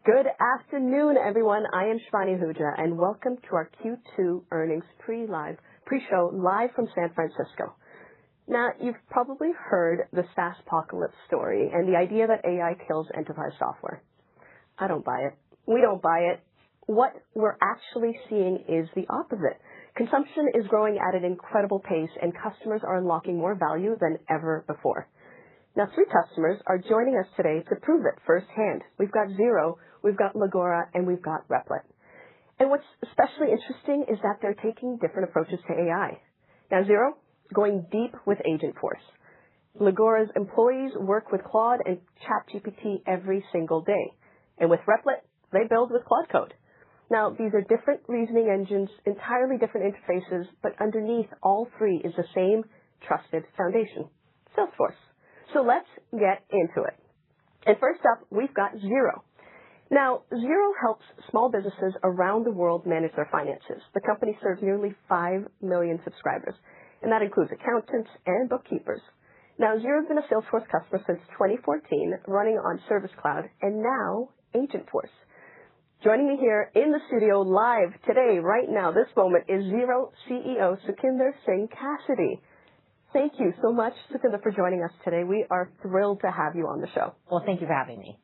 Good afternoon, everyone. I am Shivani Ahuja, and welcome to our Q2 earnings pre-show live from San Francisco. Now, you've probably heard the SaaS apocalypse story and the idea that AI kills enterprise software. I don't buy it. We don't buy it. What we're actually seeing is the opposite. Consumption is growing at an incredible pace, and customers are unlocking more value than ever before. Now, 3 customers are joining us today to prove it firsthand. We've got Xero, we've got Legora, and we've got Replit. And what's especially interesting is that they're taking different approaches to AI. Now, Xero, going deep with Agentforce. Legora's employees work with Claude and ChatGPT every single day. And with Replit, they build with Claude Code. Now, these are different reasoning engines, entirely different interfaces, but underneath all 3 is the same trusted foundation, Salesforce. So let's get into it. And first up, we've got Xero. Now, Xero helps small businesses around the world manage their finances. The company serves nearly 5 million subscribers, and that includes accountants and bookkeepers. Now, Xero has been a Salesforce customer since 2014, running on Service Cloud, and now Agentforce. Joining me here in the studio live today, right now, this moment, is Xero CEO Sukhinder Singh Cassidy. Thank you so much, Sukhinder, for joining us today. We are thrilled to have you on the show. Well, thank you for having me.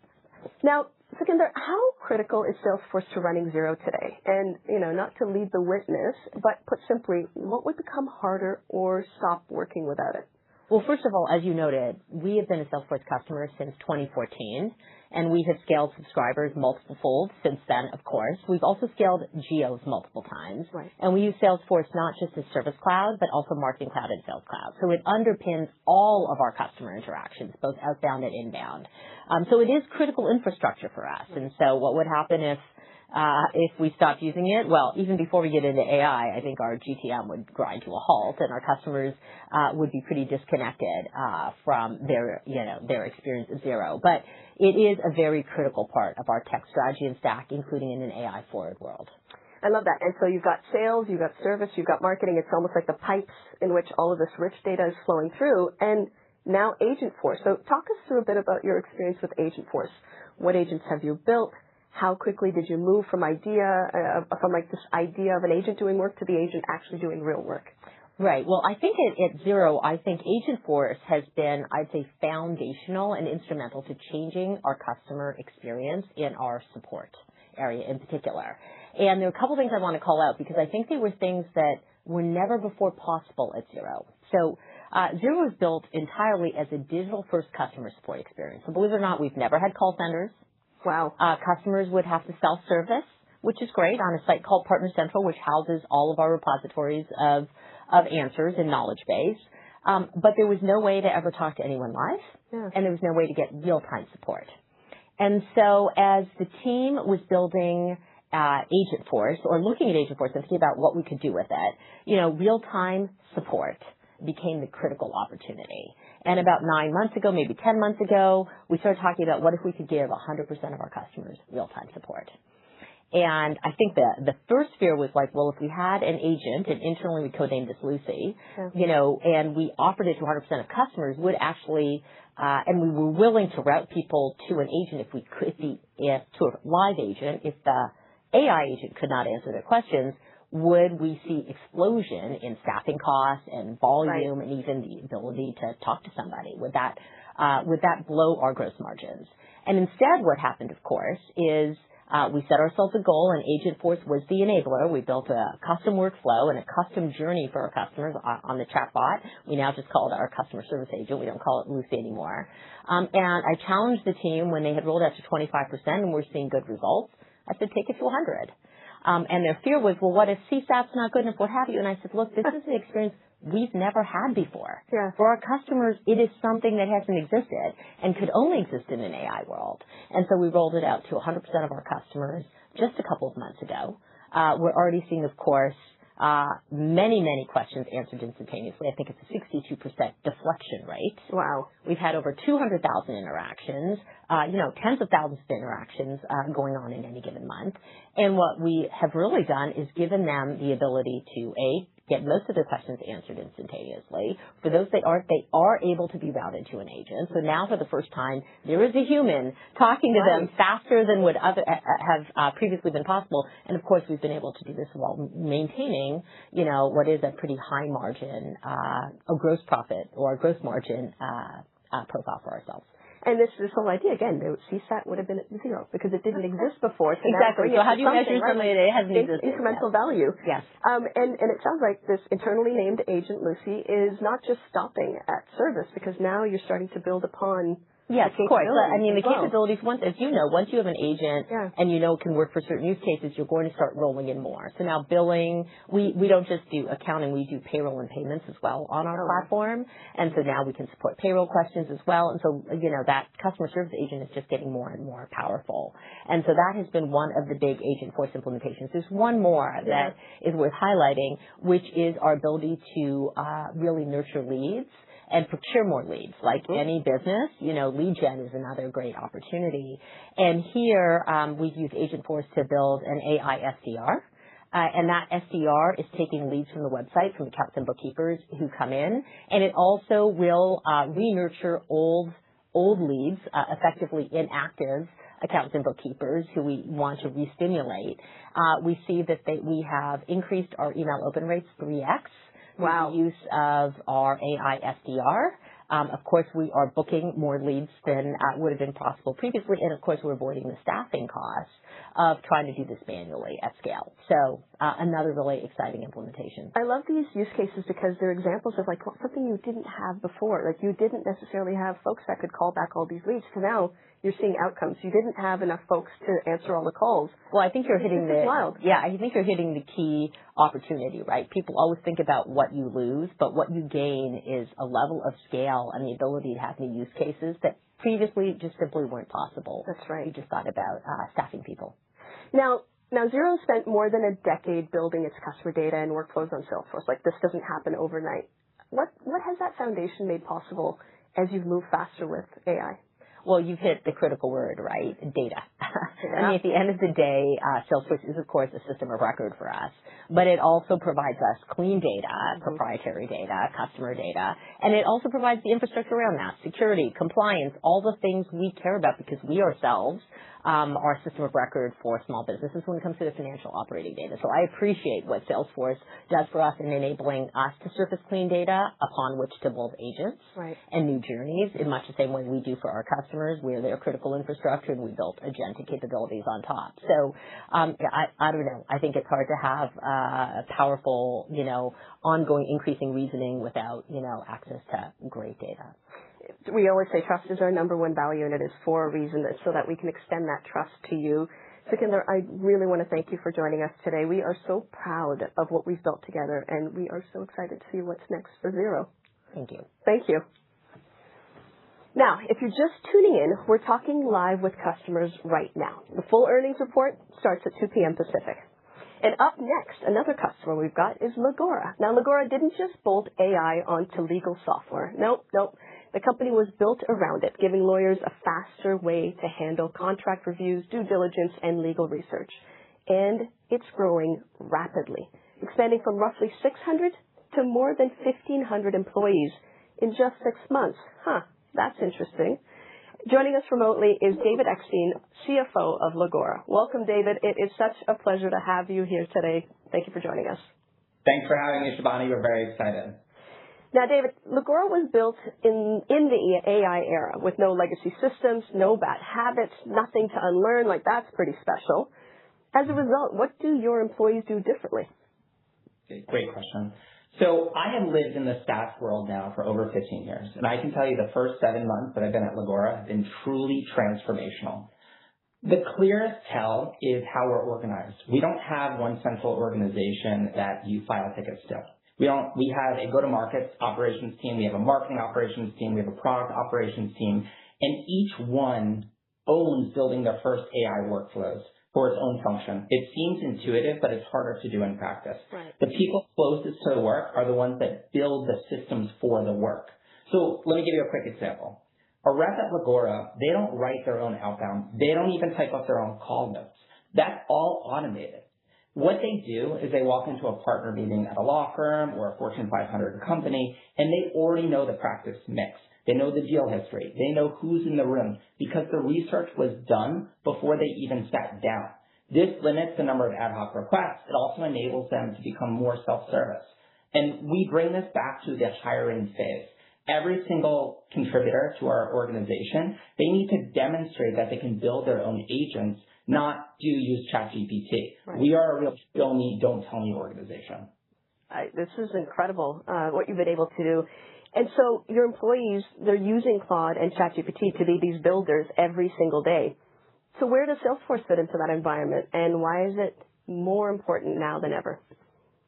Now, Sukhinder, how critical is Salesforce to running Xero today? And, not to lead the witness, but put simply, what would become harder or stop working without it? Well, first of all, as you noted, we have been a Salesforce customer since 2014, and we have scaled subscribers multiple-fold since then, of course. We've also scaled geos multiple times. Right. And we use Salesforce not just as Service Cloud, but also Marketing Cloud and Sales Cloud. So it underpins all of our customer interactions, both outbound and inbound. So it is critical infrastructure for us. And so what would happen if we stopped using it? Well, even before we get into AI, I think our GTM would grind to a halt, and our customers would be pretty disconnected from their experience at Xero. But it is a very critical part of our tech strategy and stack, including in an AI-forward world. I love that. And so you've got sales, you've got service, you've got marketing. It's almost like the pipes in which all of this rich data is flowing through. And now Agentforce. So talk us through a bit about your experience with Agentforce. What agents have you built? How quickly did you move from this idea of an agent doing work to the agent actually doing real work? Right. Well, I think at Xero, I think Agentforce has been, I'd say, foundational and instrumental to changing our customer experience in our support area in particular. And there are a couple things I want to call out because I think they were things that were never before possible at Xero. So Xero was built entirely as a digital-first customer support experience. So believe it or not, we've never had call centers. Wow. Customers would have to self-service, which is great, on a site called Partner Central, which houses all of our repositories of answers and knowledge base. But there was no way to ever talk to anyone live, and there was no way to get real-time support. And so as the team was building Agentforce, or looking at Agentforce and thinking about what we could do with it, real-time support became the critical opportunity. And about 9 months ago, maybe 10 months ago, we started talking about what if we could give 100% of our customers real-time support. And I think the first fear was like, well, if we had an agent, and internally we codenamed this Lucy, and we offered it to 100% of customers, would actually, and we were willing to route people to an agent if we could, to a live agent, if the AI agent could not answer their questions, would we see explosion in staffing costs and volume and even the ability to talk to somebody? Would that blow our gross margins? And instead what happened, of course, is we set ourselves a goal, and Agentforce was the enabler. We built a custom workflow and a custom journey for our customers on the chatbot. We now just call it our customer service agent. We don't call it Lucy anymore. And I challenged the team when they had rolled out to 25% and we're seeing good results. I said, take it to 100. And their fear was, well, what if CSAT's not good enough, what have you? And I said, look, this is an experience we've never had before. Yeah. For our customers, it is something that hasn't existed and could only exist in an AI world. And so we rolled it out to 100% of our customers just a couple of months ago. We're already seeing, of course, many questions answered instantaneously. I think it's a 62% deflection rate. Wow. We've had over 200,000 interactions, tens of thousands of interactions going on in any given month. And what we have really done is given them the ability to, A, get most of their questions answered instantaneously. For those they aren't, they are able to be routed to an agent. So now for the first time, there is a human talking to them faster than would have previously been possible. And of course, we've been able to do this while maintaining, what is a pretty high margin, a gross profit or a gross margin profile for ourselves. And this whole idea, again, CSAT would have been at zero because it didn't exist before. So exactly. So how do you measure something that hasn't existed? Incremental value. Yes. And it sounds like this internally named agent, Lucy, is not just stopping at service because now you're starting to build upon. Yes, of course. I mean, the capabilities, once you have an agent and it can work for certain use cases, you're going to start rolling in more. So now billing, we don't just do accounting, we do payroll and payments as well on our platform. And so now we can support payroll questions as well. And so, that customer service agent is just getting more and more powerful. And so that has been one of the big Agentforce implementations. There's one more that is worth highlighting, which is our ability to really nurture leads and procure more leads. Like any business, lead gen is another great opportunity. And here, we've used Agentforce to build an AI SDR. And that SDR is taking leads from the website, from accountants and bookkeepers who come in. And it also will re-nurture old leads, effectively inactive accountants and bookkeepers who we want to re-stimulate. We see that we have increased our email open rates 3x. Wow. The use of our AI SDR. Of course, we are booking more leads than would have been possible previously. And, of course, we're avoiding the staffing costs of trying to do this manually at scale. So another really exciting implementation. I love these use cases because they're examples of, something you didn't have before. You didn't necessarily have folks that could call back all these leads. So now you're seeing outcomes. You didn't have enough folks to answer all the calls. Well, I think you're hitting I think you're hitting the key opportunity, right? People always think about what you lose, but what you gain is a level of scale and the ability to have new use cases that previously just simply weren't possible. That's right. You just thought about staffing people. Now Xero spent more than a decade building its customer data and workflows on Salesforce. This doesn't happen overnight. What has that foundation made possible as you've moved faster with AI? Well, you've hit the critical word, right? Data. I mean, at the end of the day, Salesforce is, of course, a system of record for us, but it also provides us clean data, proprietary data, customer data, and it also provides the infrastructure around that, security, compliance, all the things we care about because we ourselves are a system of record for small businesses when it comes to the financial operating data. So I appreciate what Salesforce does for us in enabling us to surface clean data upon which to build agents and new journeys in much the same way we do for our customers. We're their critical infrastructure and we built agentic capabilities on top. So I don't know. I think it's hard to have a powerful, ongoing increasing reasoning without, access to great data. We always say trust is our number one value, and it is for a reason, so that we can extend that trust to you. Sukhinder, I really want to thank you for joining us today. We are so proud of what we've built together, and we are so excited to see what's next for Xero. Thank you. Thank you. Now, if you're just tuning in, we're talking live with customers right now. The full earnings report starts at 2 p.m. Pacific. And up next, another customer we've got is Legora. Now, Legora didn't just bolt AI onto legal software. Nope. The company was built around it, giving lawyers a faster way to handle contract reviews, due diligence, and legal research. And it's growing rapidly, expanding from roughly 600 to more than 1,500 employees in just 6 months. That's interesting. Joining us remotely is David Eckstein, CFO of Legora. Welcome, David. It is such a pleasure to have you here today. Thank you for joining us. Thanks for having me, Shivani. We're very excited. Now, David, Legora was built in the AI era with no legacy systems, no bad habits, nothing to unlearn. That's pretty special. As a result, what do your employees do differently? Great question. So I have lived in the SaaS world now for over 15 years, and I can tell you the first 7 months that I've been at Legora have been truly transformational. The clearest tell is how we're organized. We don't have one central organization that you file tickets to. We have a go-to-market operations team, we have a marketing operations team, we have a product operations team, and each one owns building their first AI workflows for its own function. It seems intuitive, but it's harder to do in practice. Right. The people closest to the work are the ones that build the systems for the work. So let me give you a quick example. A rep at Legora, they don't write their own outbound. They don't even type up their own call notes. That's all automated. What they do is they walk into a partner meeting at a law firm or a Fortune 500 company, and they already know the practice mix. They know the deal history. They know who's in the room because the research was done before they even sat down. This limits the number of ad hoc requests. It also enables them to become more self-service. And we bring this back to the hiring phase. Every single contributor to our organization, they need to demonstrate that they can build their own agents, not do use ChatGPT. Right. We are a real show me, don't tell me organization. This is incredible, what you've been able to do. And so your employees, they're using Claude and ChatGPT to be these builders every single day. So where does Salesforce fit into that environment, and why is it more important now than ever?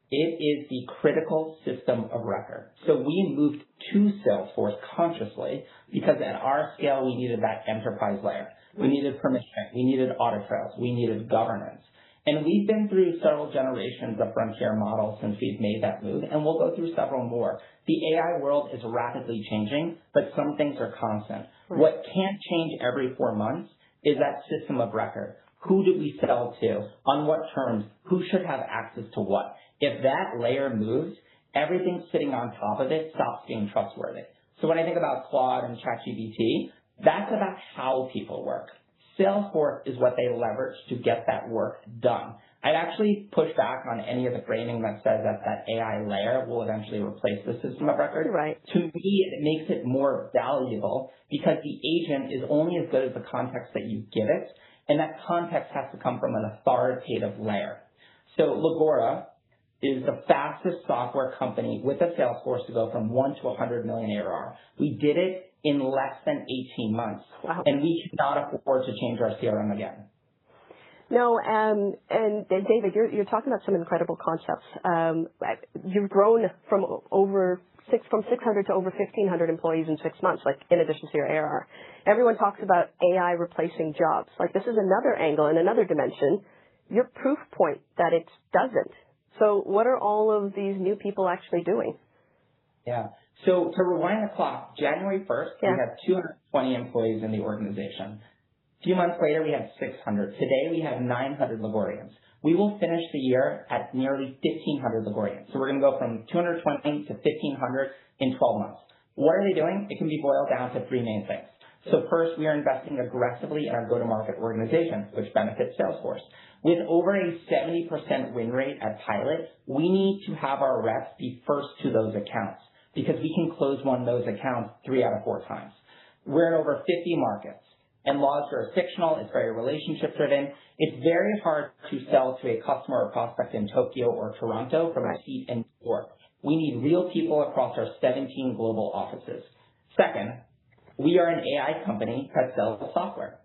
It is the critical system of record. So we moved to Salesforce consciously because at our scale, we needed that enterprise layer. We needed permission. We needed audit trails. We needed governance. And we've been through several generations of frontier models since we've made that move, and we'll go through several more. The AI world is rapidly changing, but some things are constant. Right. What can't change every 4 months is that system of record. Who do we sell to? On what terms? Who should have access to what? If that layer moves, everything sitting on top of it stops being trustworthy. So when I think about Claude and ChatGPT, that's about how people work. Salesforce is what they leverage to get that work done. I'd actually push back on any of the framing that says that that AI layer will eventually replace the system of record. Right. To me, it makes it more valuable because the agent is only as good as the context that you give it, and that context has to come from an authoritative layer. So Legora is the fastest software company with a Salesforce to go from 1 to 100 million ARR. We did it in less than 18 months. Wow. And we cannot afford to change our CRM again. No, and David, you're talking about some incredible concepts. You've grown from 600 to over 1,500 employees in 6 months, like in addition to your ARR. Everyone talks about AI replacing jobs. Like this is another angle and another dimension. Your proof point that it doesn't. So what are all of these new people actually doing? Yeah. So to rewind the clock, January 1st, we had 220 employees in the organization. A few months later, we had 600. Today, we have 900 Ligorians. We will finish the year at nearly 1,500 Ligorians. So we're going to go from 220 to 1,500 in 12 months. What are they doing? It can be boiled down to 3 main things. So first, we are investing aggressively in our go-to-market organization, which benefits Salesforce. With over a 70% win rate at pilot, we need to have our reps be first to those accounts because we can close one of those accounts 3 out of 4 times. We're in over 50 markets, and law is jurisdictional. It's very relationship-driven. It's very hard to sell to a customer or prospect in Tokyo or Toronto from a seat in New York. We need real people across our 17 global offices. Second, we are an AI company that sells software.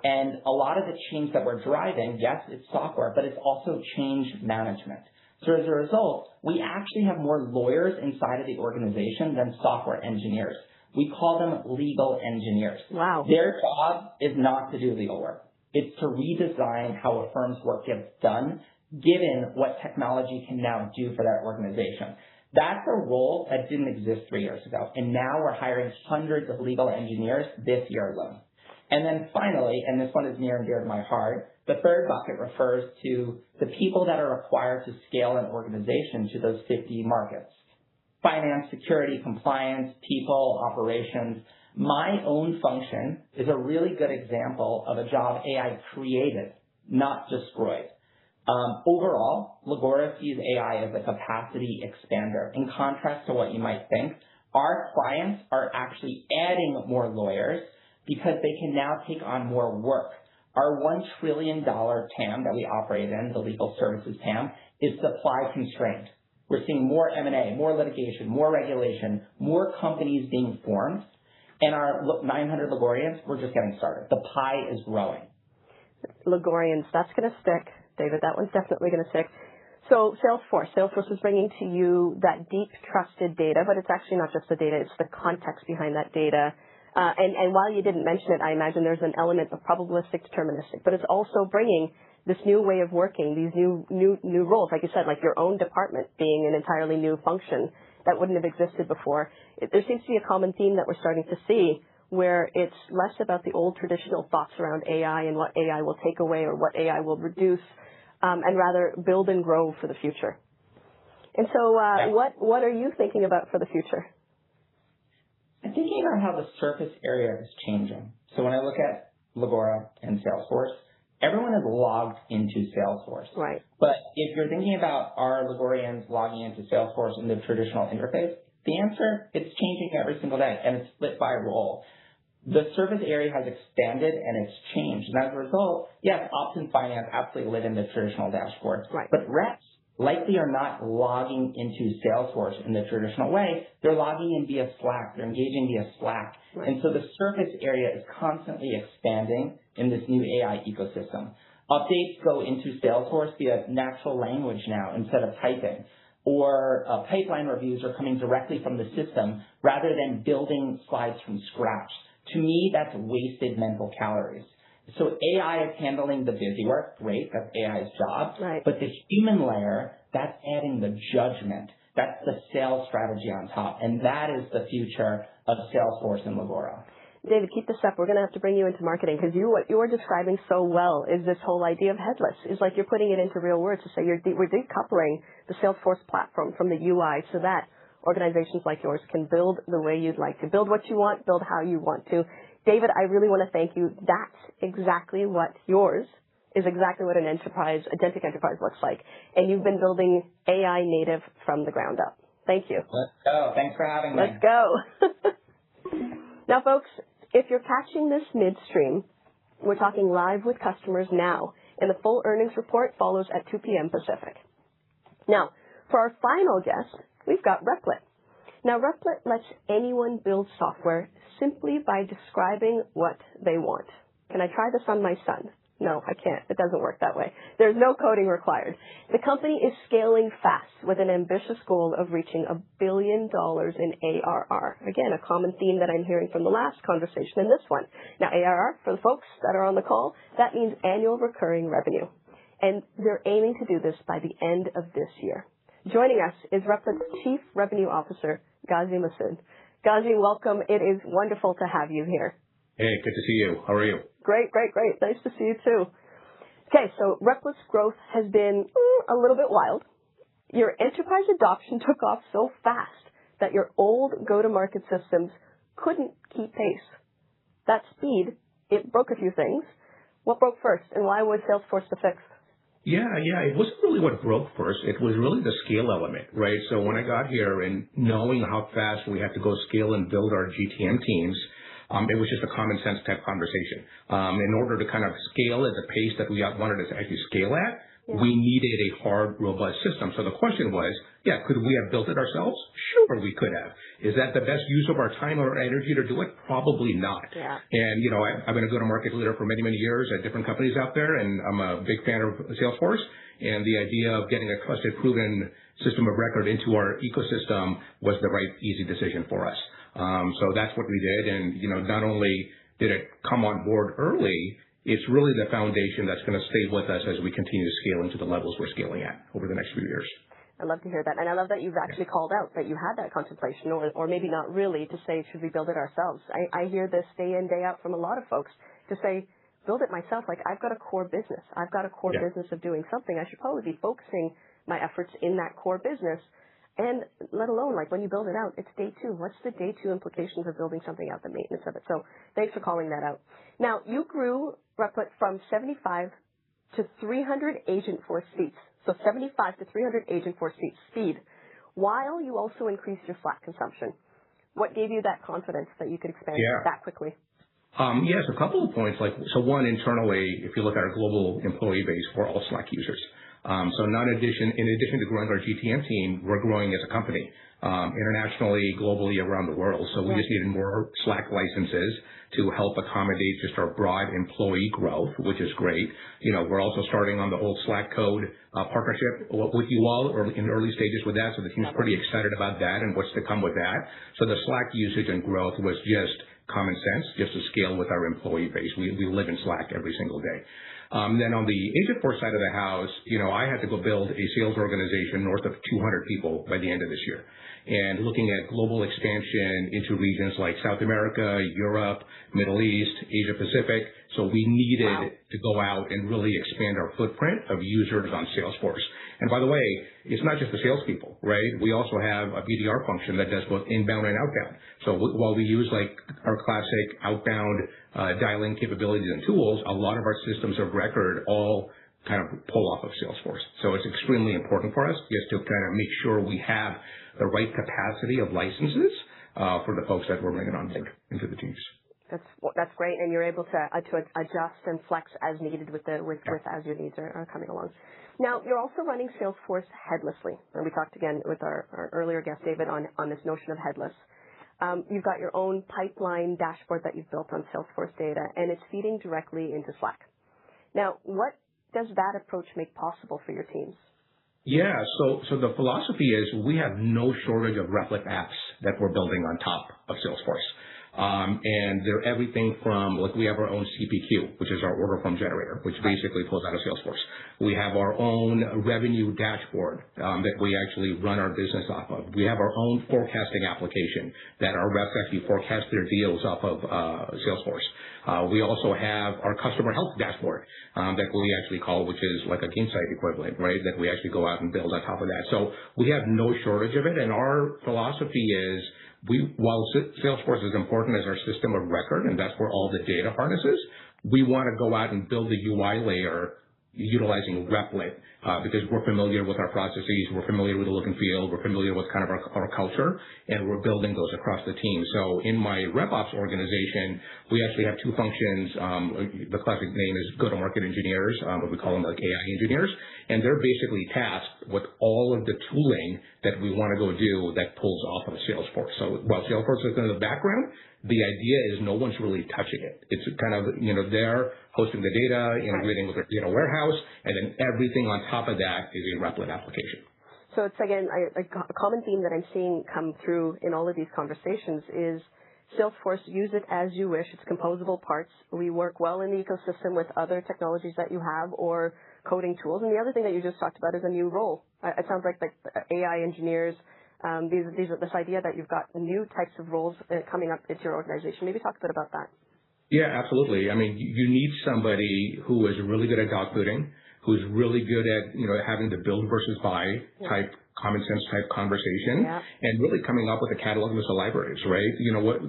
And a lot of the change that we're driving, yes, it's software, but it's also change management. So as a result, we actually have more lawyers inside of the organization than software engineers. We call them legal engineers. Wow. Their job is not to do legal work. It's to redesign how a firm's work gets done, given what technology can now do for that organization. That's a role that didn't exist 3 years ago. And now we're hiring hundreds of legal engineers this year alone. And then finally, and this one is near and dear to my heart, the third bucket refers to the people that are required to scale an organization to those 50 markets. Finance, security, compliance, people, operations. My own function is a really good example of a job AI created, not destroyed. Overall, Legora sees AI as a capacity expander. In contrast to what you might think, our clients are actually adding more lawyers because they can now take on more work. Our $1 trillion TAM that we operate in, the legal services TAM, is supply constrained. We're seeing more M&A, more litigation, more regulation, more companies being formed, and our 900 Ligorians, we're just getting started. The pie is growing. Ligorians, that's going to stick. David, that one's definitely going to stick. So Salesforce is bringing to you that deep trusted data, but it's actually not just the data, it's the context behind that data. And while you didn't mention it, I imagine there's an element of probabilistic deterministic, but it's also bringing this new way of working, these new roles, like you said, like your own department being an entirely new function that wouldn't have existed before. There seems to be a common theme that we're starting to see where it's less about the old traditional thoughts around AI and what AI will take away or what AI will reduce. and rather build and grow for the future. And so what are you thinking about for the future? I'm thinking about how the surface area is changing. So when I look at Legora and Salesforce, everyone is logged into Salesforce. Right. But if you're thinking about are Legorians logging into Salesforce in the traditional interface, the answer, it's changing every single day, and it's split by role. The surface area has expanded and it's changed. And as a result, yes, ops and finance absolutely live in the traditional dashboard. Right. But reps likely are not logging into Salesforce in the traditional way. They're logging in via Slack. They're engaging via Slack. Right. And so the surface area is constantly expanding in this new AI ecosystem. Updates go into Salesforce via natural language now instead of typing. Or pipeline reviews are coming directly from the system rather than building slides from scratch. To me, that's wasted mental calories. So AI is handling the busy work. Great. That's AI's job. Right. But the human layer, that's adding the judgment. That's the sales strategy on top. And that is the future of Salesforce and Legora. David, keep this up. We're going to have to bring you into marketing because what you're describing so well is this whole idea of headless. It's like you're putting it into real words to say we're decoupling the Salesforce platform from the UI so that organizations like yours can build the way you'd like to, build what you want, build how you want to. David, I really want to thank you. That's exactly what yours is exactly what an enterprise, agentic enterprise looks like. And you've been building AI native from the ground up. Thank you. Let's go. Thanks for having me. Let's go. Now, folks, if you're catching this midstream, we're talking live with customers now, and the full earnings report follows at 2 p.m. Pacific. Now, for our final guest, we've got Replit. Now, Replit lets anyone build software simply by describing what they want. Can I try this on my son? No, I can't. It doesn't work that way. There's no coding required. The company is scaling fast with an ambitious goal of reaching $1 billion in ARR. Again, a common theme that I'm hearing from the last conversation and this one. Now, ARR, for the folks that are on the call, that means annual recurring revenue. And they're aiming to do this by the end of this year. Joining us is Replit's Chief Revenue Officer, Ghazi Masood. Ghazi, welcome. It is wonderful to have you here. Hey, good to see you. How are you? Great. Nice to see you too. Okay, so Replit's growth has been a little bit wild. Your enterprise adoption took off so fast that your old go-to-market systems couldn't keep pace. That speed, it broke a few things. What broke first, and why was Salesforce the fix? Yeah. It wasn't really what broke first. It was really the scale element, right? So when I got here and knowing how fast we had to go scale and build our GTM teams, it was just a common sense type conversation. In order to kind of scale at the pace that we wanted to actually scale at, we needed a hard, robust system. So the question was, could we have built it ourselves? Sure, we could have. Is that the best use of our time or energy to do it? Probably not. Yeah. And, I've been a go-to-market leader for many, many years at different companies out there, and I'm a big fan of Salesforce. And the idea of getting a trusted, proven system of record into our ecosystem was the right, easy decision for us. So that's what we did. And, not only did it come on board early, it's really the foundation that's going to stay with us as we continue to scale into the levels we're scaling at over the next few years. I love to hear that. And I love that you've actually called out that you had that contemplation, or maybe not really, to say, should we build it ourselves? I hear this day in, day out from a lot of folks to say, build it myself. Like, I've got a core business. I've got a core business of doing something. I should probably be focusing my efforts in that core business. And let alone, like, when you build it out, it's day two. What's the day two implications of building something out, the maintenance of it? So thanks for calling that out. Now, you grew Replit from 75 to 300 Agentforce seats. So 75 to 300 Agentforce seats speed, while you also increased your Slack consumption. What gave you that confidence that you could expand that quickly? Yes, a couple of points. So one, internally, if you look at our global employee base, we're all Slack users. So in addition to growing our GTM team, we're growing as a company, internationally, globally, around the world. So we just needed more Slack licenses to help accommodate just our broad employee growth, which is great. We're also starting on the whole Slack code partnership with you all in early stages with that. So the team's pretty excited about that and what's to come with that. So the Slack usage and growth was just common sense, just to scale with our employee base. We live in Slack every single day. Then on the Agentforce side of the house, I had to go build a sales organization north of 200 people by the end of this year. And looking at global expansion into regions like South America, Europe, Middle East, Asia Pacific, So we needed to go out and really expand our footprint of users on Salesforce. And by the way, it's not just the salespeople, right? We also have a BDR function that does both inbound and outbound. So while we use like our classic outbound dialing capabilities and tools, a lot of our systems of record all kind of pull off of Salesforce. So it's extremely important for us just to kind of make sure we have the right capacity of licenses for the folks that we're bringing on board into the teams. That's great, and you're able to adjust and flex as needed with as your needs are coming along. Now, you're also running Salesforce headlessly, and we talked again with our earlier guest David on this notion of headless. You've got your own pipeline dashboard that you've built on Salesforce data, and it's feeding directly into Slack. Now, what does that approach make possible for your teams? Yeah, so the philosophy is we have no shortage of Replit apps that we're building on top of Salesforce. And they're everything from, like, we have our own CPQ, which is our order form generator, which basically pulls out of Salesforce. We have our own revenue dashboard that we actually run our business off of. We have our own forecasting application that our reps actually forecast their deals off of Salesforce. We also have our customer health dashboard that we actually call, which is like a Gainsight equivalent, right, that we actually go out and build on top of that. So we have no shortage of it, and our philosophy is, while Salesforce is important as our system of record, and that's where all the data harnesses, we want to go out and build the UI layer utilizing Replit because we're familiar with our processes, we're familiar with the look and feel, we're familiar with kind of our culture, and we're building those across the team. So in my RevOps organization, we actually have two functions. The classic name is go-to-market engineers, but we call them like AI engineers, and they're basically tasked with all of the tooling that we want to go do that pulls off of Salesforce. So while Salesforce is in the background, the idea is no one's really touching it. It's kind of, they're hosting the data, integrating with their data warehouse, and then everything on top of that is a Replit application. So it's, again, a common theme that I'm seeing come through in all of these conversations is Salesforce, use it as you wish. It's composable parts. We work well in the ecosystem with other technologies that you have or coding tools. And the other thing that you just talked about is a new role. It sounds like AI engineers, this idea that you've got new types of roles coming up into your organization. Maybe talk a bit about that. Yeah, absolutely. I mean, you need somebody who is really good at dogfooding, who's really good at, having the build versus buy type, common sense type conversation, and really coming up with a catalog list of libraries, right? What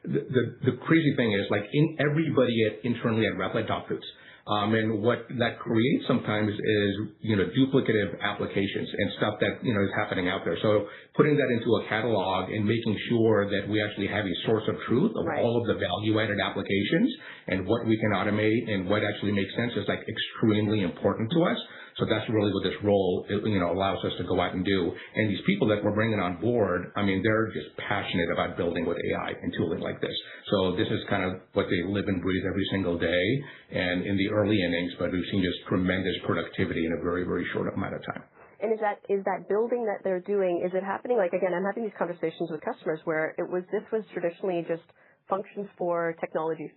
the crazy thing is, like, everybody internally at Replit dogfoods. And what that creates sometimes is, duplicative applications and stuff that, is happening out there. So putting that into a catalog and making sure that we actually have a source of truth of all of the value-added applications and what we can automate and what actually makes sense is, like, extremely important to us. So that's really what this role, allows us to go out and do. And these people that we're bringing on board, I mean, they're just passionate about building with AI and tooling like this. So this is kind of what they live and breathe every single day. And in the early innings, but we've seen just tremendous productivity in a very, very short amount of time. And is that building that they're doing, is it happening? Like, again, I'm having these conversations with customers where this was traditionally just functions for technology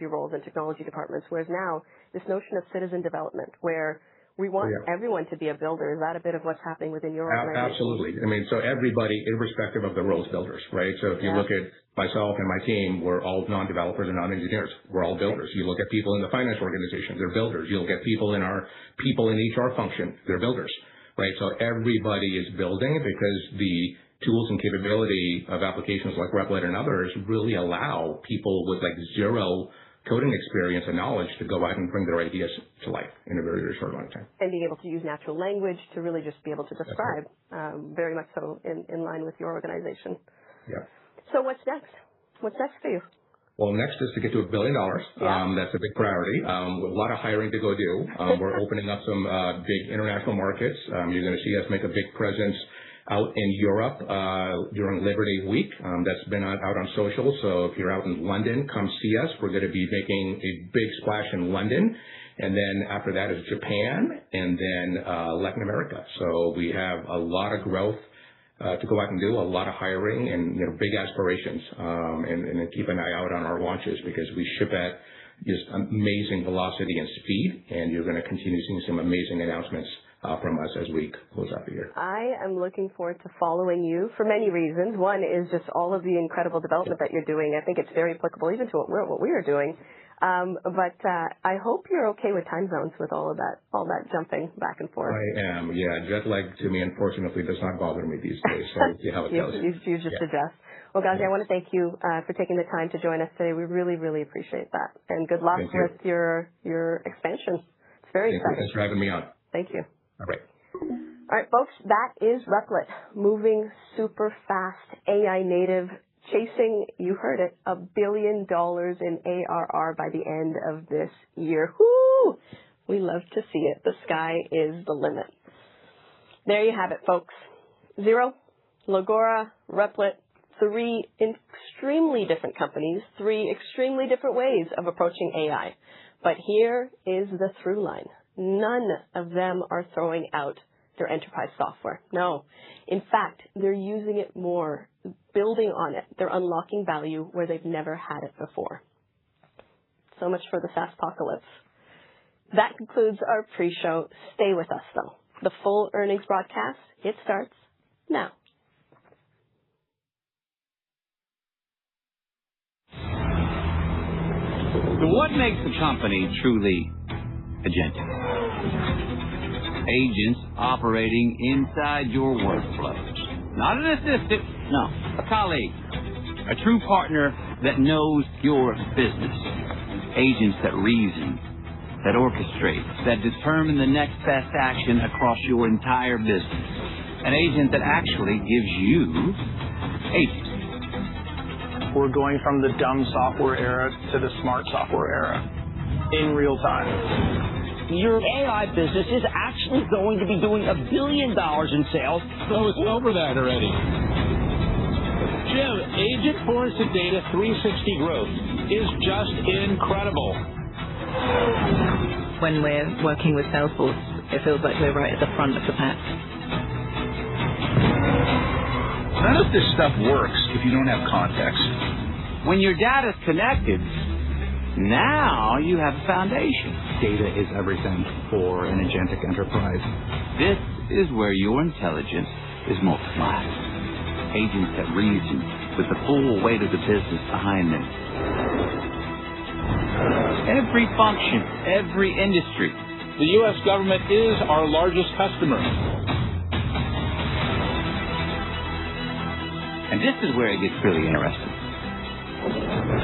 roles and technology departments, whereas now this notion of citizen development where we want everyone to be a builder. Is that a bit of what's happening within your organization? Absolutely. I mean, so everybody, irrespective of the roles, builders, right? So if you look at myself and my team, we're all non-developers and non-engineers. We're all builders. You look at people in the finance organization, they're builders. You look at people in our HR function, they're builders, right? So everybody is building because the tools and capability of applications like Replit and others really allow people with like zero coding experience and knowledge to go out and bring their ideas to life in a very, very short amount of time. And being able to use natural language to really just be able to describe, very much so in line with your organization. Yeah. So what's next? What's next for you? Well, next is to get to $1 billion. That's a big priority. A lot of hiring to go do. We're opening up some big international markets. You're going to see us make a big presence out in Europe during Labor Day week. That's been out on social. So if you're out in London, come see us. We're going to be making a big splash in London. And then after that is Japan and then Latin America. So we have a lot of growth to go out and do, a lot of hiring and big aspirations. And keep an eye out on our launches because we ship at just amazing velocity and speed. And you're going to continue seeing some amazing announcements from us as we close out the year. I am looking forward to following you for many reasons. One is just all of the incredible development that you're doing. I think it's very applicable even to what we are doing. But I hope you're okay with time zones with all that jumping back and forth. I am, yeah. Jet lag to me, unfortunately, does not bother me these days. So we'll see how it goes. You just adjust. Well, Gazi, I want to thank you for taking the time to join us today. We really, really appreciate that. And good luck with your expansion. It's very exciting. Thanks for having me on. Thank you. All right. All right, folks, that is Replit, moving super fast, AI native, chasing, you heard it, $1 billion in ARR by the end of this year. Woo! We love to see it. The sky is the limit. There you have it, folks. Xero, Legora, Replit, 3 extremely different companies, 3 extremely different ways of approaching AI. But here is the through line. None of them are throwing out their enterprise software. No. In fact, they're using it more, building on it. They're unlocking value where they've never had it before. So much for the SaaSpocalypse. That concludes our pre-show. Stay with us, though. The full earnings broadcast, it starts now. So what makes a company truly agentic? Agents operating inside your workflows. Not an assistant, no, a colleague. A true partner that knows your business. Agents that reason, that orchestrate, that determine the next best action across your entire business. An agent that actually gives you agency. We're going from the dumb software era to the smart software era in real time. Your AI business is actually going to be doing $1 billion in sales. Oh, it's over that already. Jim, Agentforce and Data 360 growth is just incredible. When we're working with Salesforce, it feels like we're right at the front of the pack. None of this stuff works if you don't have context. When your data's connected, now you have a foundation. Data is everything for an agentic enterprise. This is where your intelligence is multiplied. Agents that reason with the full weight of the business behind them. Every function, every industry. The U.S. government is our largest customer. And this is where it gets really interesting.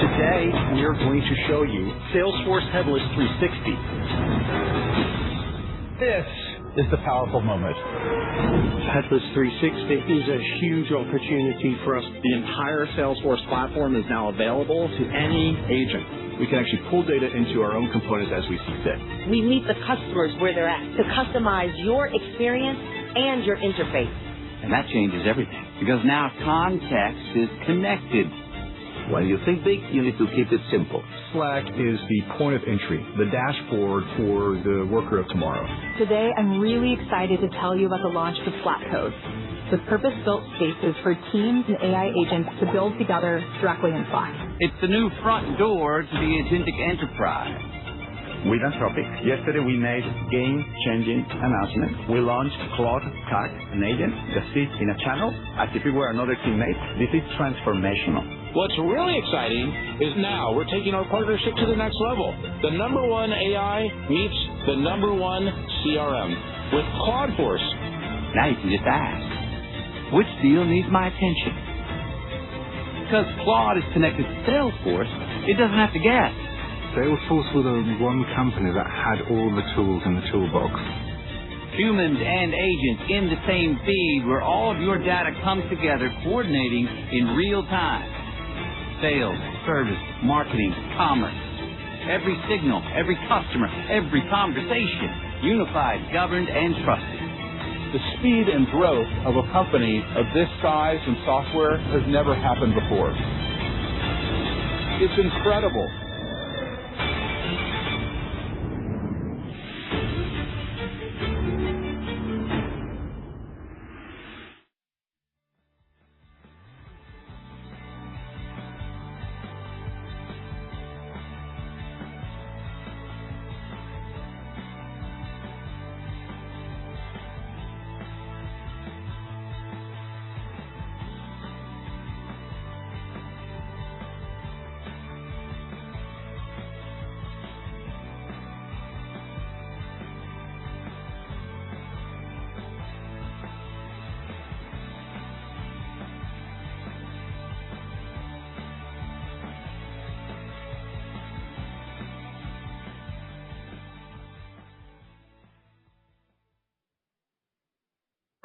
Today, we are going to show you Salesforce Headless 360. This is the powerful moment. Headless 360 is a huge opportunity for us. The entire Salesforce platform is now available to any agent. We can actually pull data into our own components as we see fit. We meet the customers where they're at to customize your experience and your interface. And that changes everything because now context is connected. When you think big, you need to keep it simple. Slack is the point of entry, the dashboard for the worker of tomorrow. Today, I'm really excited to tell you about the launch of Slack Code, with purpose-built spaces for teams and AI agents to build together directly in Slack. It's the new front door to the agentic enterprise. With Anthropic, yesterday we made game-changing announcement. We launched Claude CAC, an agent that sits in a channel as if it were another teammate. This is transformational. What's really exciting is now we're taking our partnership to the next level. The #1 AI meets the #1 CRM with Claudeforce. Now you can just ask, which deal needs my attention? Because Claude is connected to Salesforce, it doesn't have to guess. Salesforce was the one company that had all the tools in the toolbox. Humans and agents in the same feed where all of your data comes together, coordinating in real time. Sales, service, marketing, commerce. Every signal, every customer, every conversation, unified, governed, and trusted. The speed and growth of a company of this size and software has never happened before. It's incredible.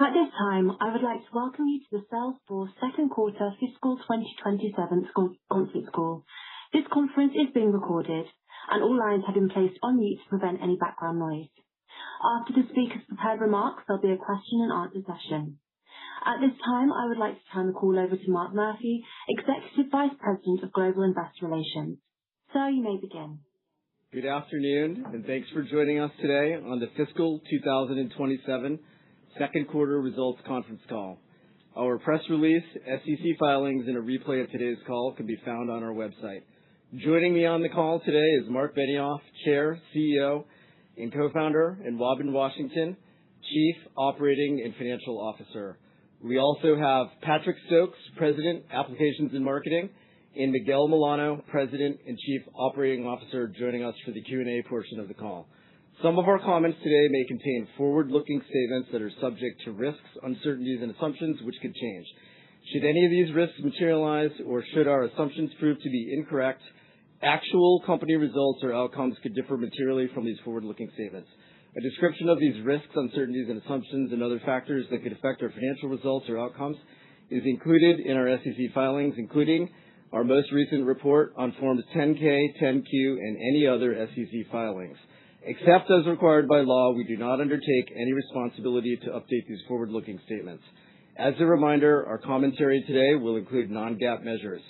At this time, I would like to welcome you to the Salesforce second quarter fiscal 2027 conference call. This conference is being recorded, and all lines have been placed on mute to prevent any background noise. After the speaker's prepared remarks, there'll be a question and answer session. At this time, I would like to turn the call over to Mark Murphy, Executive Vice President of Global Investor Relations. Sir, you may begin. Good afternoon, and thanks for joining us today on the fiscal 2027 second quarter results conference call. Our press release, SEC filings, and a replay of today's call can be found on our website. Joining me on the call today is Mark Benioff, Chair, CEO, and Co-founder, and Robin Washington, Chief Operating and Financial Officer. We also have Patrick Stokes, President, Applications and Marketing, and Miguel Milano, President and Chief Operating Officer, joining us for the Q&A portion of the call. Some of our comments today may contain forward-looking statements that are subject to risks, uncertainties, and assumptions which could change. Should any of these risks materialize or should our assumptions prove to be incorrect, actual company results or outcomes could differ materially from these forward-looking statements. A description of these risks, uncertainties, and assumptions and other factors that could affect our financial results or outcomes is included in our SEC filings, including our most recent report on Forms 10-K, 10-Q, and any other SEC filings. Except as required by law, we do not undertake any responsibility to update these forward-looking statements. As a reminder, our commentary today will include non-GAAP measures.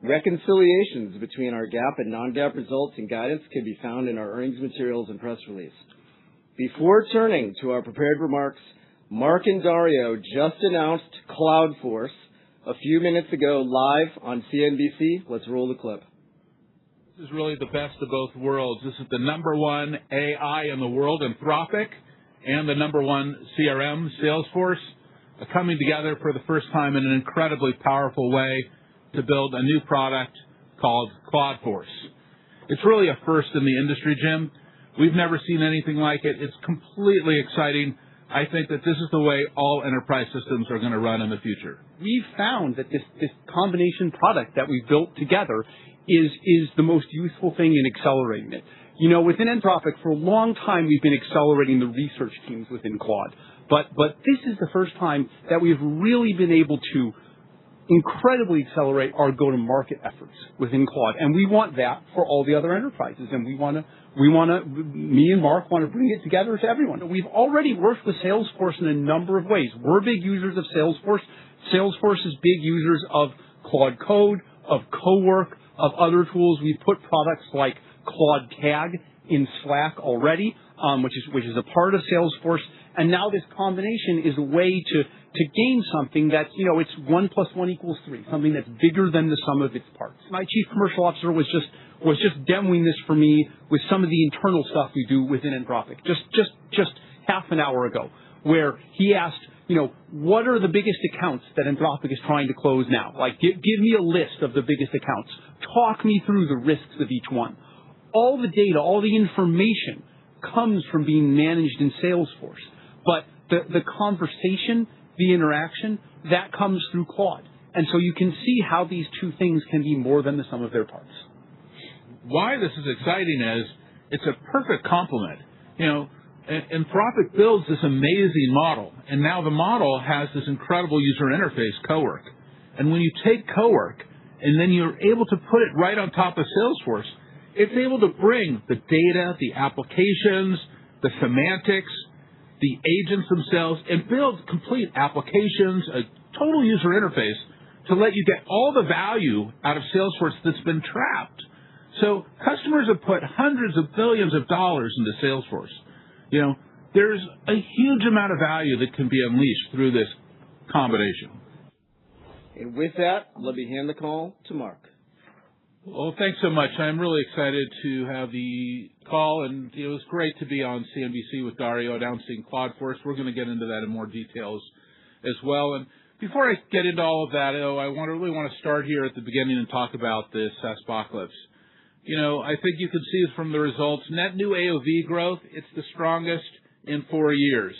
Reconciliations between our GAAP and non-GAAP results and guidance can be found in our earnings materials and press release. Before turning to our prepared remarks, Mark and Dario just announced Cloudforce a few minutes ago live on CNBC. Let's roll the clip. This is really the best of both worlds. This is the number one AI in the world, Anthropic, and the number one CRM, Salesforce, coming together for the first time in an incredibly powerful way to build a new product called Cloudforce. It's really a first in the industry, Jim. We've never seen anything like it. It's completely exciting. I think that this is the way all enterprise systems are going to run in the future. We've found that this combination product that we've built together is the most useful thing in accelerating it. You know, within Anthropic, for a long time, we've been accelerating the research teams within Claude. But this is the first time that we've really been able to incredibly accelerate our go-to-market efforts within Claude. And we want that for all the other enterprises. And me and Mark want to bring it together to everyone. We've already worked with Salesforce in a number of ways. We're big users of Salesforce. Salesforce is big users of Claude Code, of Cowork, of other tools. We've put products like Claude Tag in Slack already, which is a part of Salesforce. And now this combination is a way to gain something that's, it's 1 + 1 = 3, something that's bigger than the sum of its parts. My chief commercial officer was just demoing this for me with some of the internal stuff we do within Anthropic, just half an hour ago, where he asked, what are the biggest accounts that Anthropic is trying to close now? Like, give me a list of the biggest accounts. Talk me through the risks of each one. All the data, all the information comes from being managed in Salesforce. But the conversation, the interaction, that comes through Claude. And so you can see how these two things can be more than the sum of their parts. Why this is exciting is it's a perfect complement. Anthropic builds this amazing model, and now the model has this incredible user interface, Cowork. And when you take Cowork, and then you're able to put it right on top of Salesforce, it's able to bring the data, the applications, the semantics, the agents themselves, and build complete applications, a total user interface to let you get all the value out of Salesforce that's been trapped. So customers have put hundreds of billions of dollars into Salesforce. There's a huge amount of value that can be unleashed through this combination. And with that, let me hand the call to Mark. Well, thanks so much. I'm really excited to have the call, and it was great to be on CNBC with Dario announcing Cloudforce. We're going to get into that in more details as well. And before I get into all of that, I really want to start here at the beginning and talk about this SaaSpocalypse. I think you can see from the results, net new AOV growth, it's the strongest in 4 years.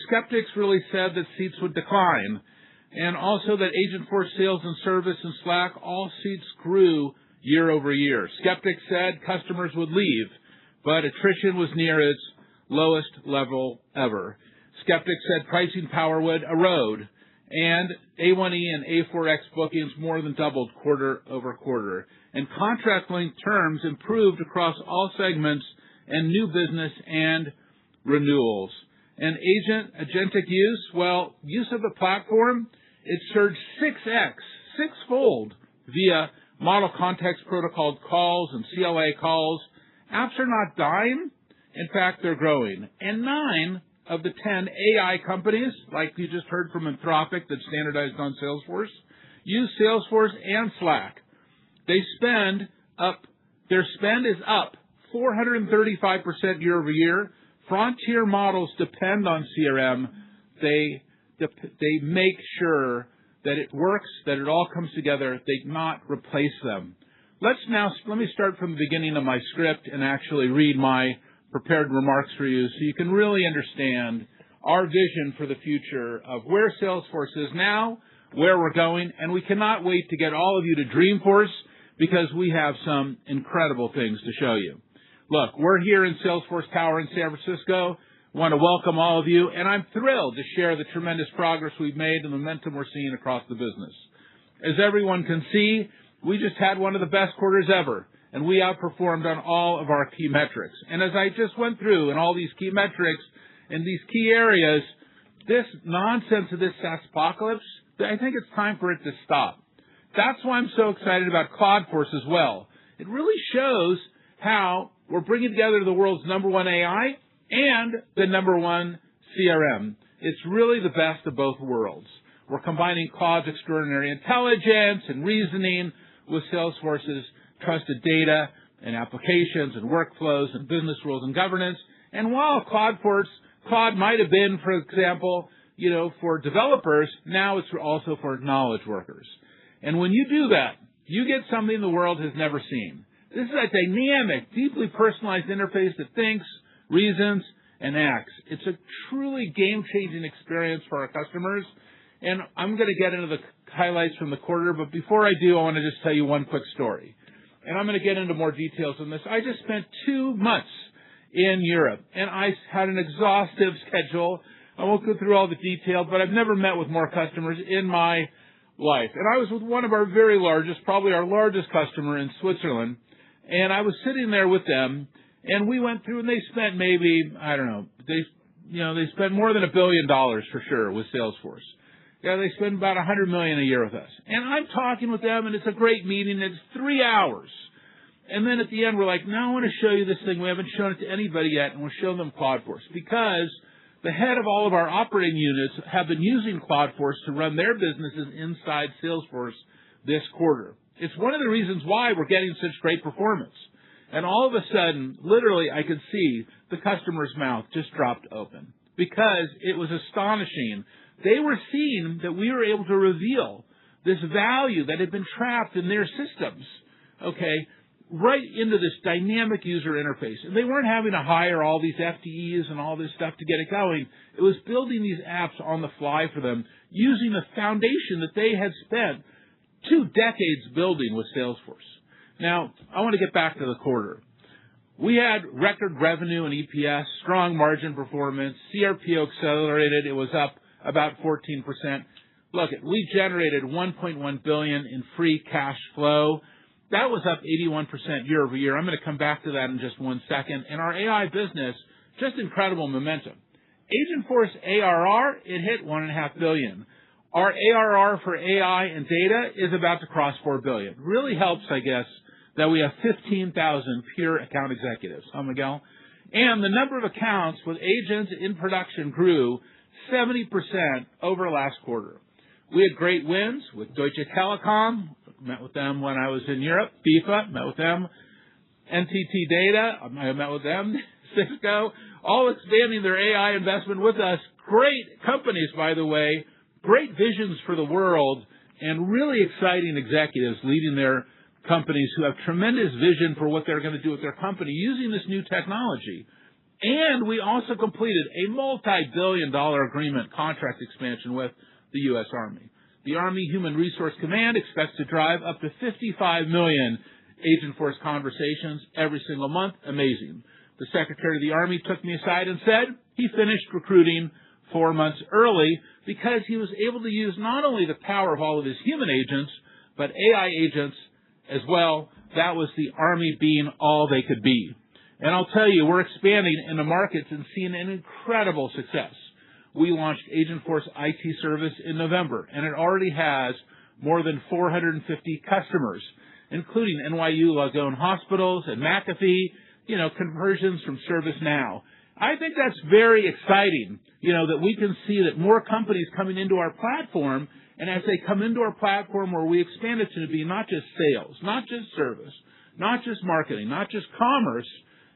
Skeptics really said that seats would decline, and also that Agentforce sales and service and Slack, all seats grew year over year. Skeptics said customers would leave, but attrition was near its lowest level ever. skeptics said pricing power would erode, and A1E and A4X bookings more than doubled quarter over quarter. And contract length terms improved across all segments and new business and renewals. And agentic use, well, use of the platform, it surged 6x, sixfold via Model Context Protocol calls and CLA calls. Apps are not dying. In fact, they're growing. And 9 of the 10 AI companies, like you just heard from Anthropic that standardized on Salesforce, use Salesforce and Slack. Their spend is up 435% year over year. Frontier models depend on CRM. They make sure that it works, that it all comes together. They not replace them. Let me start from the beginning of my script and actually read my prepared remarks for you so you can really understand our vision for the future of where Salesforce is now, where we're going, and we cannot wait to get all of you to Dreamforce because we have some incredible things to show you. Look, we're here in Salesforce Tower in San Francisco. I want to welcome all of you, and I'm thrilled to share the tremendous progress we've made and the momentum we're seeing across the business. As everyone can see, we just had one of the best quarters ever, and we outperformed on all of our key metrics. And as I just went through in all these key metrics and these key areas, this nonsense of this SaaS apocalypse, I think it's time for it to stop. That's why I'm so excited about Cloudforce as well. It really shows how we're bringing together the world's #1 AI and the #1 CRM. It's really the best of both worlds. We're combining Cloud's extraordinary intelligence and reasoning with Salesforce's trusted data and applications and workflows and business rules and governance. And while Cloud might have been, for example, for developers, now it's also for knowledge workers. And when you do that, you get something the world has never seen. This is a dynamic, deeply personalized interface that thinks, reasons, and acts. It's a truly game-changing experience for our customers. And I'm going to get into the highlights from the quarter, but before I do, I want to just tell you one quick story. And I'm going to get into more details on this. I just spent 2 months in Europe, and I had an exhaustive schedule. I won't go through all the detail, but I've never met with more customers in my life. And I was with one of our very largest, probably our largest customer in Switzerland, and I was sitting there with them, and we went through, and they spent maybe, I don't know, they spent more than $1 billion for sure with Salesforce. Yeah, they spend about $100 million a year with us. And I'm talking with them, and it's a great meeting. It's 3 hours. And then at the end, we're like, now I want to show you this thing. We haven't shown it to anybody yet, and we'll show them Cloudforce. Because the head of all of our operating units have been using Cloudforce to run their businesses inside Salesforce this quarter. It's one of the reasons why we're getting such great performance. And all of a sudden, literally, I could see the customer's mouth just dropped open. Because it was astonishing. They were seeing that we were able to reveal this value that had been trapped in their systems, right into this dynamic user interface. And they weren't having to hire all these FTEs and all this stuff to get it going. It was building these apps on the fly for them using the foundation that they had spent 2 decades building with Salesforce. Now, I want to get back to the quarter. We had record revenue and EPS, strong margin performance, CRPO accelerated. It was up about 14%. Look, we generated $1.1 billion in free cash flow. That was up 81% year over year. I'm going to come back to that in just 1 second. And our AI business, just incredible momentum. Agentforce ARR, it hit $1.5 billion. Our ARR for AI and data is about to cross $4 billion. Really helps, I guess, that we have 15,000 pure account executives. Miguel? And the number of accounts with agents in production grew 70% over last quarter. We had great wins with Deutsche Telekom. Met with them when I was in Europe. FIFA, met with them. NTT Data, I met with them. Cisco, all expanding their AI investment with us. Great companies, by the way. Great visions for the world and really exciting executives leading their companies who have tremendous vision for what they're going to do with their company using this new technology. And we also completed a multi-billion-dollar agreement contract expansion with the U.S. Army. The Army Human Resource Command expects to drive up to 55 million Agentforce conversations every single month. Amazing. The Secretary of the Army took me aside and said he finished recruiting 4 months early because he was able to use not only the power of all of his human agents, but AI agents as well. That was the Army being all they could be. And I'll tell you, we're expanding in the markets and seeing an incredible success. We launched Agentforce IT service in November, and it already has more than 450 customers, including NYU Langone Hospitals and McAfee, conversions from ServiceNow. I think that's very exciting, that we can see that more companies coming into our platform, and as they come into our platform where we expand it to be not just sales, not just service, not just marketing, not just commerce,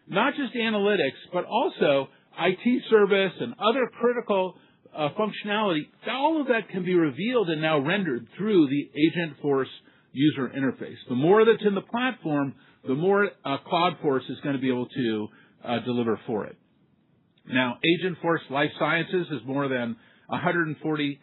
not just analytics, but also IT service and other critical functionality, all of that can be revealed and now rendered through the Agentforce user interface. The more that's in the platform, the more CloudForce is going to be able to deliver for it. Now, Agentforce Life Sciences is more than 140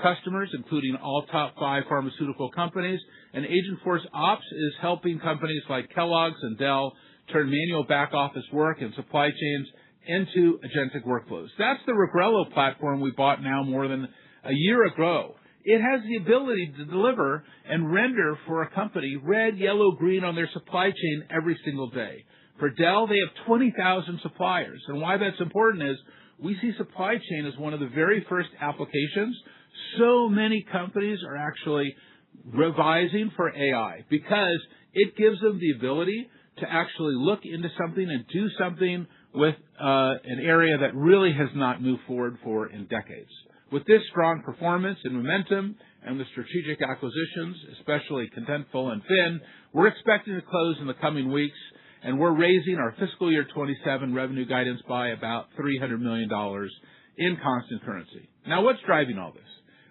customers, including all top 5 pharmaceutical companies, and Agentforce Ops is helping companies like Kellogg's and Dell turn manual back office work and supply chains into agentic workflows. That's the Regrello platform we bought now more than a year ago. It has the ability to deliver and render for a company red, yellow, green on their supply chain every single day. For Dell, they have 20,000 suppliers. And why that's important is we see supply chain as one of the very first applications. So many companies are actually revising for AI because it gives them the ability to actually look into something and do something with an area that really has not moved forward for in decades. With this strong performance and momentum and the strategic acquisitions, especially Contentful and Fin, we're expecting to close in the coming weeks, and we're raising our fiscal year 27 revenue guidance by about $300 million in constant currency. Now, what's driving all this?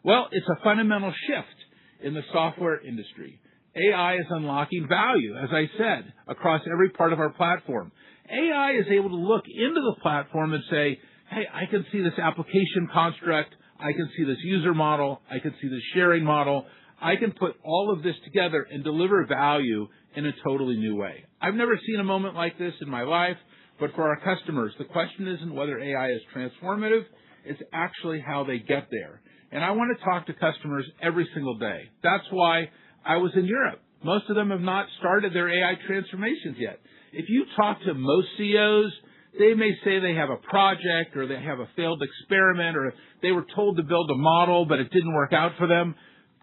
Well, it's a fundamental shift in the software industry. AI is unlocking value, as I said, across every part of our platform. AI is able to look into the platform and say, hey, I can see this application construct, I can see this user model, I can see this sharing model, I can put all of this together and deliver value in a totally new way. I've never seen a moment like this in my life, but for our customers, the question isn't whether AI is transformative, it's actually how they get there. And I want to talk to customers every single day. That's why I was in Europe. Most of them have not started their AI transformations yet. If you talk to most CEOs, they may say they have a project or they have a failed experiment or they were told to build a model, but it didn't work out for them.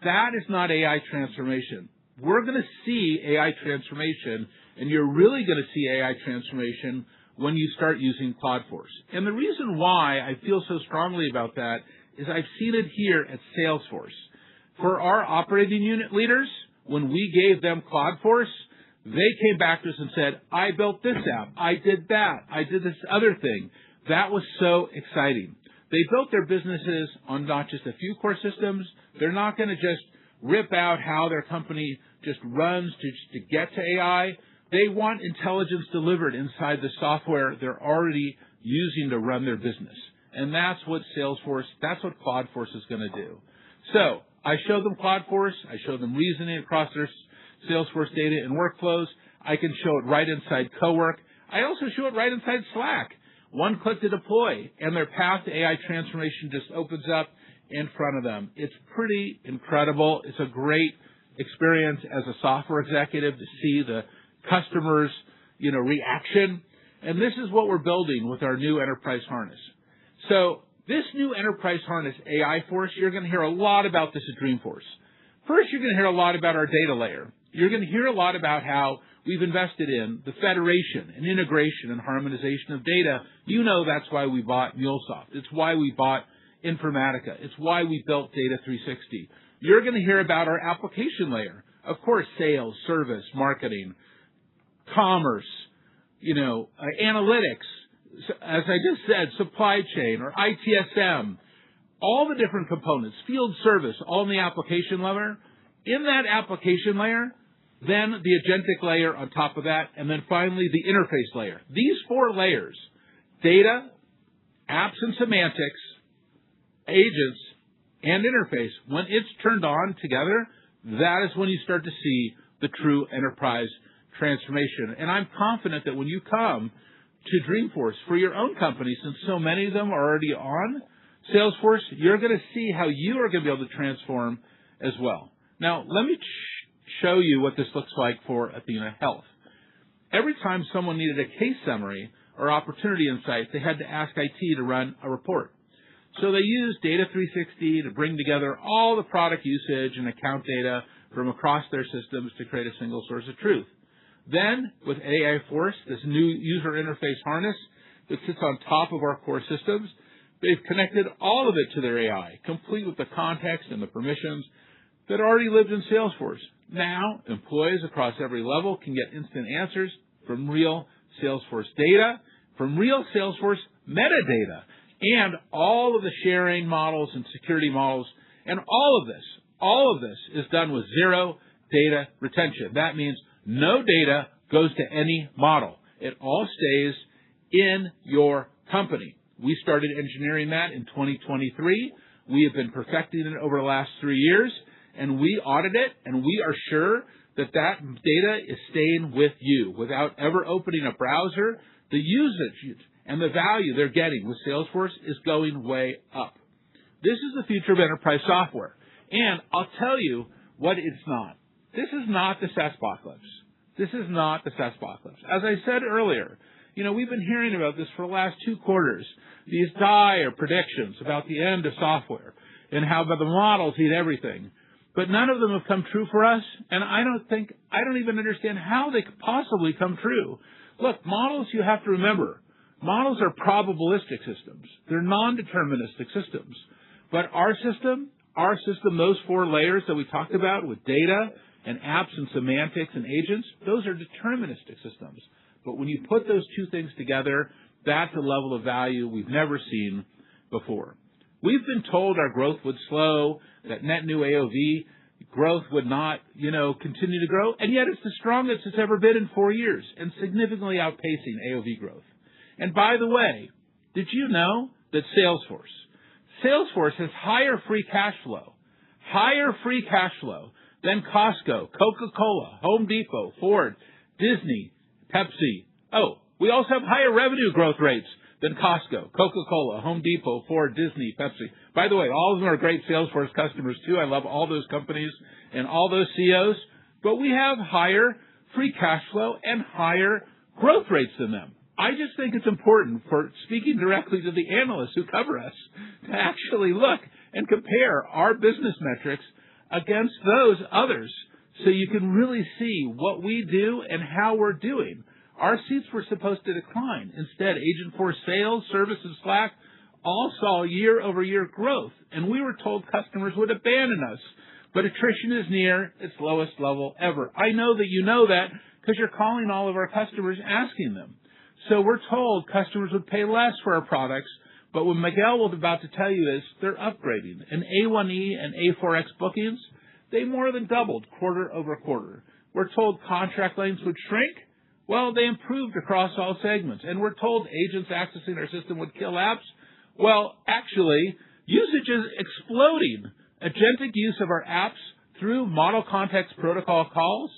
That is not AI transformation. We're going to see AI transformation, and you're really going to see AI transformation when you start using CloudForce. And the reason why I feel so strongly about that is I've seen it here at Salesforce. For our operating unit leaders, when we gave them CloudForce, they came back to us and said, I built this app, I did that, I did this other thing. That was so exciting. They built their businesses on not just a few core systems. They're not going to just rip out how their company just runs to get to AI. They want intelligence delivered inside the software they're already using to run their business. And that's what Salesforce, that's what CloudForce is going to do. So I show them CloudForce. I show them reasoning across their Salesforce data and workflows. I can show it right inside CoWork. I also show it right inside Slack. One click to deploy, and their path to AI transformation just opens up in front of them. It's pretty incredible. It's a great experience as a software executive to see the customers, reaction. And this is what we're building with our new enterprise harness. So this new enterprise harness, AI Force, you're going to hear a lot about this at Dreamforce. First, you're going to hear a lot about our data layer. You're going to hear a lot about how we've invested in the federation and integration and harmonization of data. You know that's why we bought MuleSoft. It's why we bought Informatica. It's why we built Data 360. You're going to hear about our application layer. Of course, sales, service, marketing, commerce, analytics, as I just said, supply chain or ITSM, all the different components, field service, all in the application layer. In that application layer, then the agentic layer on top of that, and then finally the interface layer. These 4 layers, data, apps and semantics, agents, and interface, when it's turned on together, that is when you start to see the true enterprise transformation. And I'm confident that when you come to Dreamforce for your own company, since so many of them are already on Salesforce, you're going to see how you are going to be able to transform as well. Now, let me show you what this looks like for Athena Health. Every time someone needed a case summary or opportunity insight, they had to ask IT to run a report. So they used Data 360 to bring together all the product usage and account data from across their systems to create a single source of truth. Then, with Agentforce, this new user interface harness that sits on top of our core systems, they've connected all of it to their AI, complete with the context and the permissions that already lived in Salesforce. Now, employees across every level can get instant answers from real Salesforce data, from real Salesforce metadata, and all of the sharing models and security models. And all of this is done with zero data retention. That means no data goes to any model. It all stays in your company. We started engineering that in 2023. We have been perfecting it over the last 3 years, and we audit it, and we are sure that that data is staying with you without ever opening a browser. The usage and the value they're getting with Salesforce is going way up. This is the future of enterprise software. And I'll tell you what it's not. This is not the SaaSpocalypse. This is not the SaaSpocalypse. As I said earlier, we've been hearing about this for the last 2 quarters, these dire predictions about the end of software and how the models eat everything. But none of them have come true for us, and I don't even understand how they could possibly come true. Look, models, you have to remember, models are probabilistic systems. They're non-deterministic systems. But our system, those 4 layers that we talked about with data and apps and semantics and agents, those are deterministic systems. But when you put those 2 things together, that's a level of value we've never seen before. We've been told our growth would slow, that net new AOV growth would not, continue to grow, and yet it's the strongest it's ever been in 4 years and significantly outpacing AOV growth. And by the way, did you know that Salesforce has higher free cash flow than Costco, Coca-Cola, Home Depot, Ford, Disney, Pepsi. Oh, we also have higher revenue growth rates than Costco, Coca-Cola, Home Depot, Ford, Disney, Pepsi. By the way, all of them are great Salesforce customers too. I love all those companies and all those CEOs. But we have higher free cash flow and higher growth rates than them. I just think it's important, for speaking directly to the analysts who cover us, to actually look and compare our business metrics against those others so you can really see what we do and how we're doing. Our seats were supposed to decline. Instead, Agentforce sales, service, and Slack all saw year-over-year growth, and we were told customers would abandon us. But attrition is near its lowest level ever. I know that you know that because you're calling all of our customers asking them. So we're told customers would pay less for our products, but what Miguel was about to tell you is they're upgrading. And A1E and A4X bookings, they more than doubled quarter over quarter. We're told contract lengths would shrink. Well, they improved across all segments. And we're told agents accessing our system would kill apps. Well, actually, usage is exploding. Agentic use of our apps through Model Context Protocol calls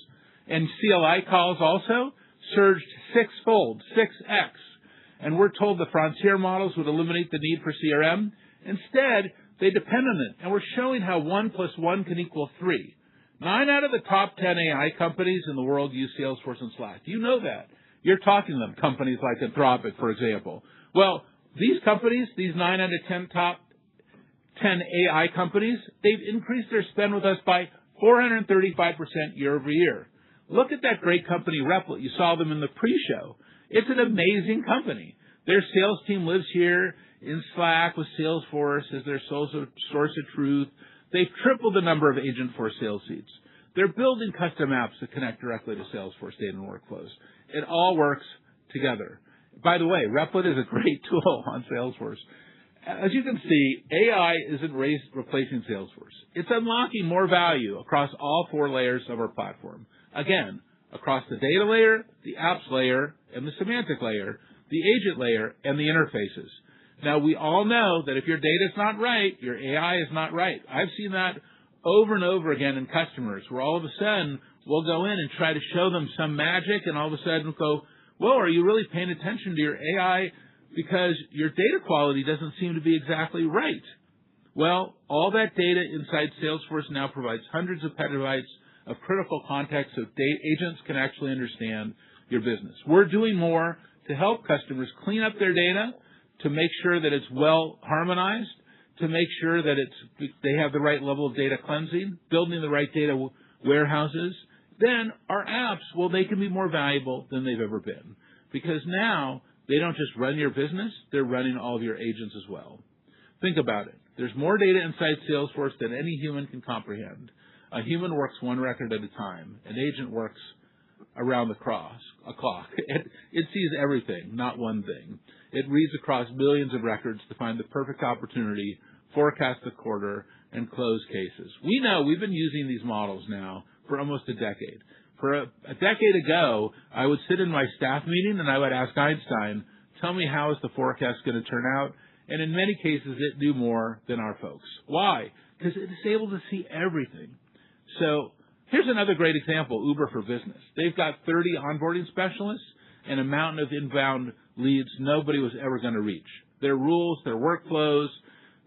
and CLI calls also surged 6-fold, 6x. And we're told the frontier models would eliminate the need for CRM. Instead, they depend on it. And we're showing how 1 + 1 can equal 3. 9 out of the top 10 AI companies in the world use Salesforce and Slack. Do you know that? You're talking to them, companies like Anthropic, for example. Well, these companies, these 9 out of 10 top 10 AI companies, they've increased their spend with us by 435% year over year. Look at that great company, Replit. You saw them in the pre-show. It's an amazing company. Their sales team lives here in Slack with Salesforce as their source of truth. They've tripled the number of Agentforce sales seats. They're building custom apps that connect directly to Salesforce data and workflows. It all works together. By the way, Replit is a great tool on Salesforce. As you can see, AI isn't replacing Salesforce. It's unlocking more value across all 4 layers of our platform. Again, across the data layer, the apps layer, and the semantic layer, the agent layer, and the interfaces. Now, we all know that if your data is not right, your AI is not right. I've seen that over and over again in customers where all of a sudden we'll go in and try to show them some magic and all of a sudden we'll go, whoa, are you really paying attention to your AI because your data quality doesn't seem to be exactly right. Well, all that data inside Salesforce now provides hundreds of petabytes of critical context so agents can actually understand your business. We're doing more to help customers clean up their data, to make sure that it's well harmonized, to make sure that they have the right level of data cleansing, building the right data warehouses. Then our apps, well, they can be more valuable than they've ever been, because now they don't just run your business, they're running all of your agents as well. Think about it. There's more data inside Salesforce than any human can comprehend. A human works one record at a time. An agent works around the clock. It sees everything, not one thing. It reads across millions of records to find the perfect opportunity, forecast the quarter, and close cases. We know we've been using these models now for almost a decade. For a decade ago, I would sit in my staff meeting and I would ask Einstein, tell me how is the forecast going to turn out? And in many cases, it knew more than our folks. Why? Because it is able to see everything. So here's another great example, Uber for Business. They've got 30 onboarding specialists and a mountain of inbound leads nobody was ever going to reach. Their rules, their workflows,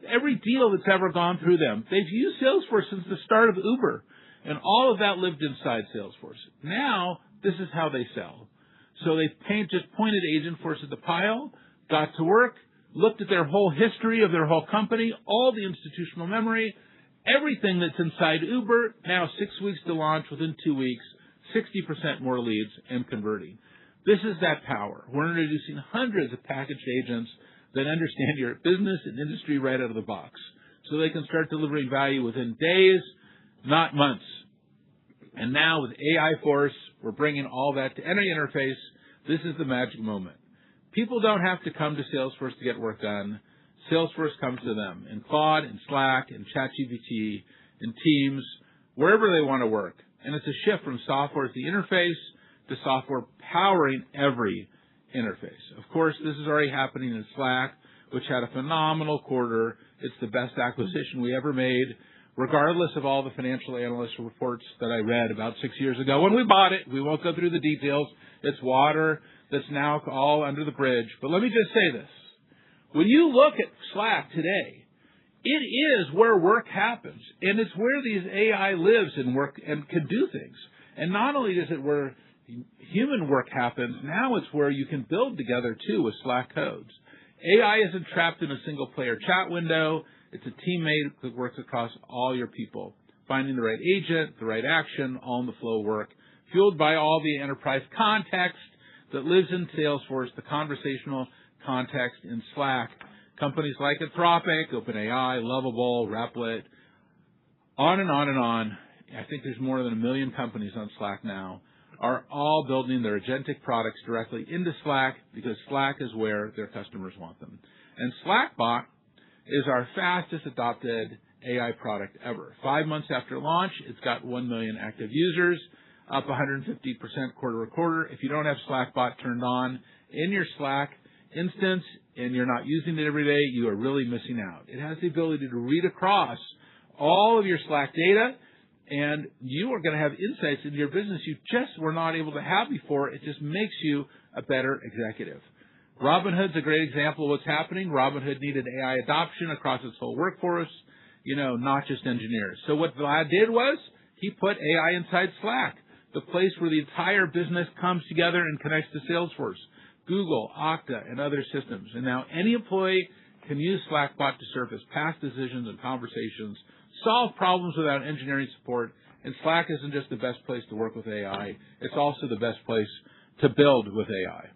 every deal that's ever gone through them. They've used Salesforce since the start of Uber, and all of that lived inside Salesforce. Now, this is how they sell. So they just pointed Agentforce at the pile, got to work, looked at their whole history of their whole company, all the institutional memory, everything that's inside Uber, now 6 weeks to launch, within 2 weeks, 60% more leads and converting. This is that power. We're introducing hundreds of packaged agents that understand your business and industry right out of the box, so they can start delivering value within days, not months. And now with AI Force, we're bringing all that to any interface. This is the magic moment. People don't have to come to Salesforce to get work done. Salesforce comes to them in Claude, in Slack, in ChatGPT, in Teams, wherever they want to work. And it's a shift from software as the interface to software powering every interface. Of course, this is already happening in Slack, which had a phenomenal quarter. It's the best acquisition we ever made, regardless of all the financial analyst reports that I read about 6 years ago when we bought it. We won't go through the details. It's water that's now all under the bridge. But let me just say this. When you look at Slack today, it is where work happens, and it's where these AI lives and work and can do things. And not only is it where human work happens, now it's where you can build together too with Slack codes. AI isn't trapped in a single player chat window. It's a teammate that works across all your people, finding the right agent, the right action, all in the flow of work, fueled by all the enterprise context that lives in Salesforce, the conversational context in Slack. Companies like Anthropic, OpenAI, Lovable, Replit, on and on and on. I think there's more than 1 million companies on Slack now, are all building their agentic products directly into Slack because Slack is where their customers want them. And Slackbot is our fastest adopted AI product ever. 5 months after launch, it's got 1 million active users, up 150% quarter to quarter. If you don't have Slackbot turned on in your Slack instance and you're not using it every day, you are really missing out. It has the ability to read across all of your Slack data, and you are going to have insights into your business you just were not able to have before. It just makes you a better executive. Robinhood's a great example of what's happening. Robinhood needed AI adoption across its whole workforce, not just engineers. So what Vlad did was he put AI inside Slack, the place where the entire business comes together and connects to Salesforce, Google, Okta, and other systems. And now any employee can use Slackbot to surface past decisions and conversations, solve problems without engineering support, and Slack isn't just the best place to work with AI, it's also the best place to build with AI.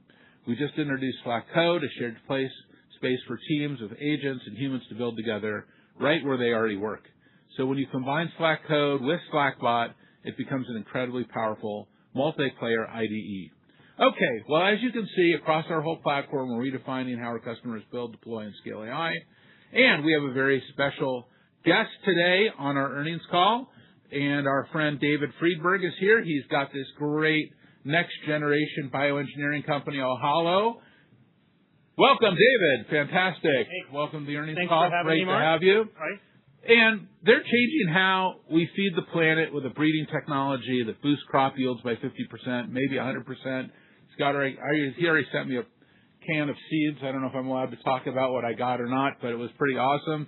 We just introduced Slack Code, a shared space for teams of agents and humans to build together right where they already work. So when you combine Slack Code with Slackbot, it becomes an incredibly powerful multiplayer IDE. Okay, well, as you can see, across our whole platform, we're redefining how our customers build, deploy, and scale AI. And we have a very special guest today on our earnings call. And our friend David Friedberg is here. He's got this great next-generation bioengineering company, Ohalo. Welcome, David. Fantastic. Hey. Welcome to the earnings Thanks call. for having Great me, Mark. to have you. Right. And they're changing how we feed the planet with a breeding technology that boosts crop yields by 50%, maybe 100%. He already sent me a can of seeds. I don't know if I'm allowed to talk about what I got or not, but it was pretty awesome.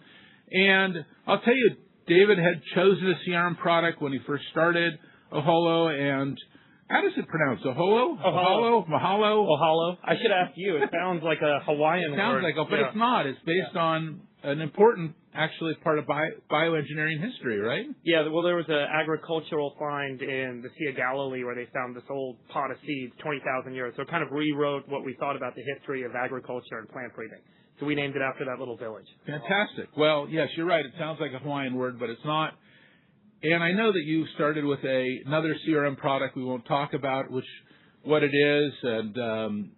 And I'll tell you, David had chosen a CRM product when he first started, Oholo, and how does it pronounce? Oholo? Oholo? Mahalo? Oholo. I should ask you. It sounds like a Hawaiian word. It sounds like, but it's not. It's based on an important, actually, part of bioengineering history, right? Yeah, well, there was an agricultural find in the Sea of Galilee where they found this old pot of seeds, 20,000 years. So it kind of rewrote what we thought about the history of agriculture and plant breeding. So we named it after that little village. Fantastic. Well, yes, you're right. It sounds like a Hawaiian word, but it's not. And I know that you started with another CRM product we won't talk about, what it is, and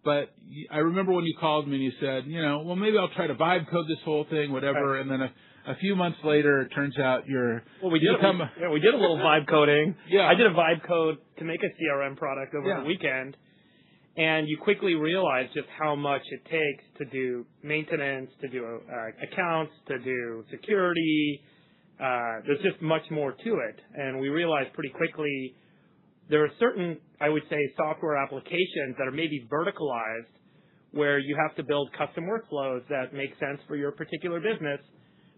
but I remember when you called me and you said, well, maybe I'll try to vibe code this whole thing, whatever. Right. And then a few months later, it turns out we did a little vibe coding. Yeah, I did a vibe code to make a CRM product over the weekend. And you quickly realize just how much it takes to do maintenance, to do accounts, to do security. There's just much more to it. And we realized pretty quickly there are certain, I would say, software applications that are maybe verticalized where you have to build custom workflows that make sense for your particular business.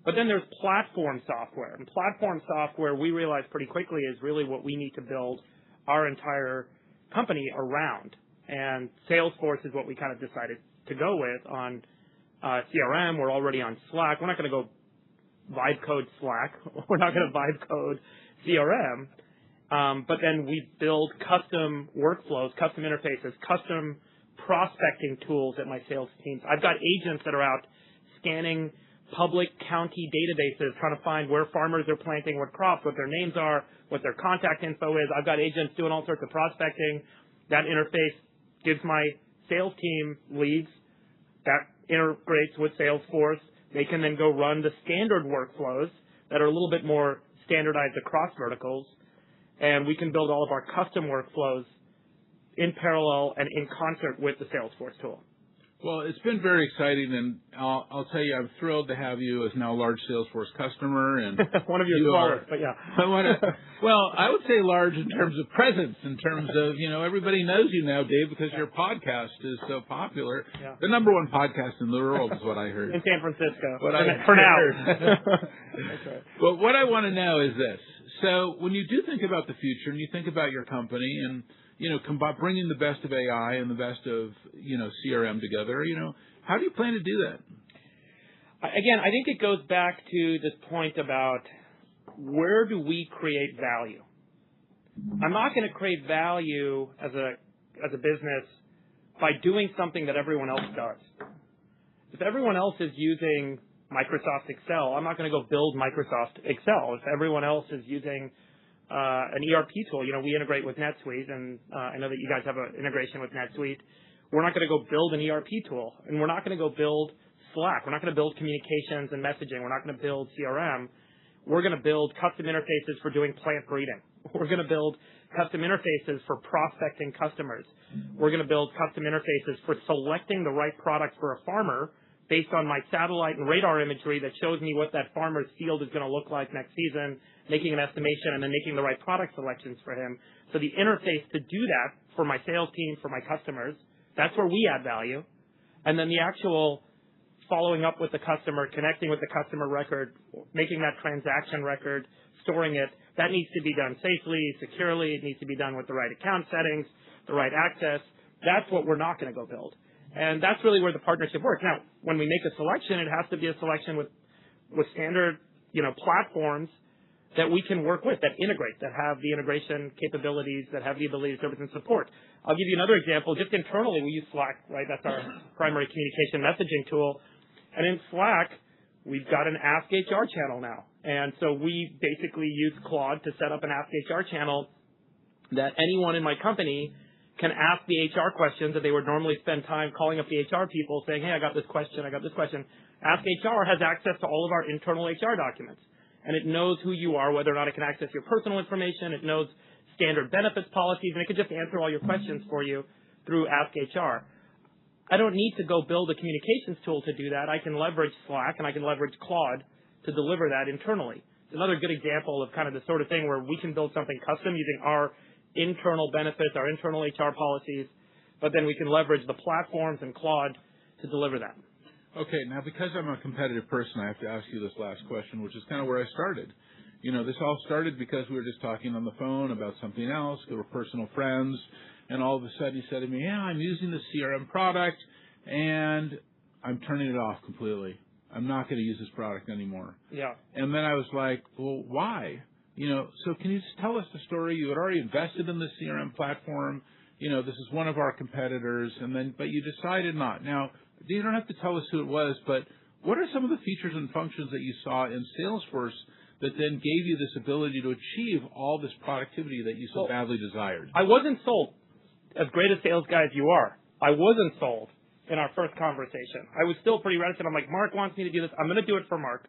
But then there's platform software. And platform software, we realized pretty quickly, is really what we need to build our entire company around. And Salesforce is what we kind of decided to go with on CRM. We're already on Slack. We're not going to go vibe code Slack. We're not going to vibe code CRM. But then we build custom workflows, custom interfaces, custom prospecting tools at my sales teams. I've got agents that are out scanning public county databases, trying to find where farmers are planting what crops, what their names are, what their contact info is. I've got agents doing all sorts of prospecting. That interface gives my sales team leads. That integrates with Salesforce. They can then go run the standard workflows that are a little bit more standardized across verticals. And we can build all of our custom workflows in parallel and in concert with the Salesforce tool. Well, it's been very exciting, and I'll tell you, I'm thrilled to have you as now a large Salesforce customer. And one of your smallest, but yeah. Well, I would say large in terms of presence, in terms of, everybody knows you now, Dave, because your podcast is so popular. Yeah. The number one podcast in the world is what I heard. In San Francisco. For now. That's right. But what I want to know is this. So when you do think about the future and you think about your company and bringing the best of AI and the best of, CRM together, how do you plan to do that? Again, I think it goes back to this point about where do we create value? I'm not going to create value as a business by doing something that everyone else does. If everyone else is using Microsoft Excel, I'm not going to go build Microsoft Excel. If everyone else is using an ERP tool, we integrate with NetSuite, and I know that you guys have an integration with NetSuite. We're not going to go build an ERP tool, and we're not going to go build Slack. We're not going to build communications and messaging. We're not going to build CRM. We're going to build custom interfaces for doing plant breeding. We're going to build custom interfaces for prospecting customers. We're going to build custom interfaces for selecting the right product for a farmer based on my satellite and radar imagery that shows me what that farmer's field is going to look like next season, making an estimation, and then making the right product selections for him. So the interface to do that for my sales team, for my customers, that's where we add value. And then the actual following up with the customer, connecting with the customer record, making that transaction record, storing it, that needs to be done safely, securely. It needs to be done with the right account settings, the right access. That's what we're not going to go build. And that's really where the partnership works. Now, when we make a selection, it has to be a selection with standard, platforms that we can work with, that integrate, that have the integration capabilities, that have the ability to service and support. I'll give you another example. Just internally, we use Slack, right? That's our primary communication messaging tool. And in Slack, we've got an Ask HR channel now. And so we basically use Claude to set up an Ask HR channel that anyone in my company can ask the HR questions that they would normally spend time calling up the HR people saying, hey, I got this question. Ask HR has access to all of our internal HR documents. And it knows who you are, whether or not it can access your personal information. It knows standard benefits policies, and it could just answer all your questions for you through Ask HR. I don't need to go build a communications tool to do that. I can leverage Slack, and I can leverage Claude to deliver that internally. It's another good example of kind of the sort of thing where we can build something custom using our internal benefits, our internal HR policies but then we can leverage the platforms and Claude to deliver that. Okay, now because I'm a competitive person, I have to ask you this last question, which is kind of where I started. This all started because we were just talking on the phone about something else. We were personal friends, and all of a sudden he said to me, yeah, I'm using the CRM product, and I'm turning it off completely. I'm not going to use this product anymore. Yeah. And then I was like, well, why? So can you just tell us the story? You had already invested in the CRM platform. This is one of our competitors, but you decided not. Now, you don't have to tell us who it was, but what are some of the features and functions that you saw in Salesforce that then gave you this ability to achieve all this productivity that you so badly desired? I wasn't sold. As great a sales guy as you are, I wasn't sold in our first conversation. I was still pretty reticent. I'm like, Mark wants me to do this. I'm going to do it for Mark,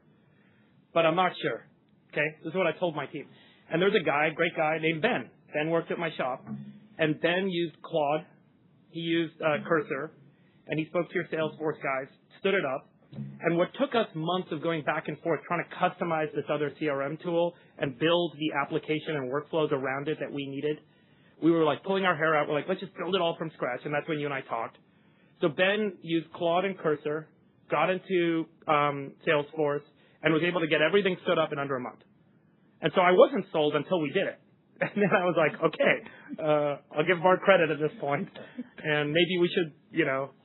but I'm not sure. Okay? This is what I told my team. And there's a guy, great guy named Ben. Ben worked at my shop, and Ben used Claude. He used Cursor, and he spoke to your Salesforce guys, stood it up. And what took us months of going back and forth trying to customize this other CRM tool and build the application and workflows around it that we needed, we were like pulling our hair out. We're like, let's just build it all from scratch. And that's when you and I talked. So Ben used Claude and Cursor, got into Salesforce, and was able to get everything stood up in under a month. And so I wasn't sold until we did it. And then I was like, okay, I'll give Mark credit at this point, and maybe we should,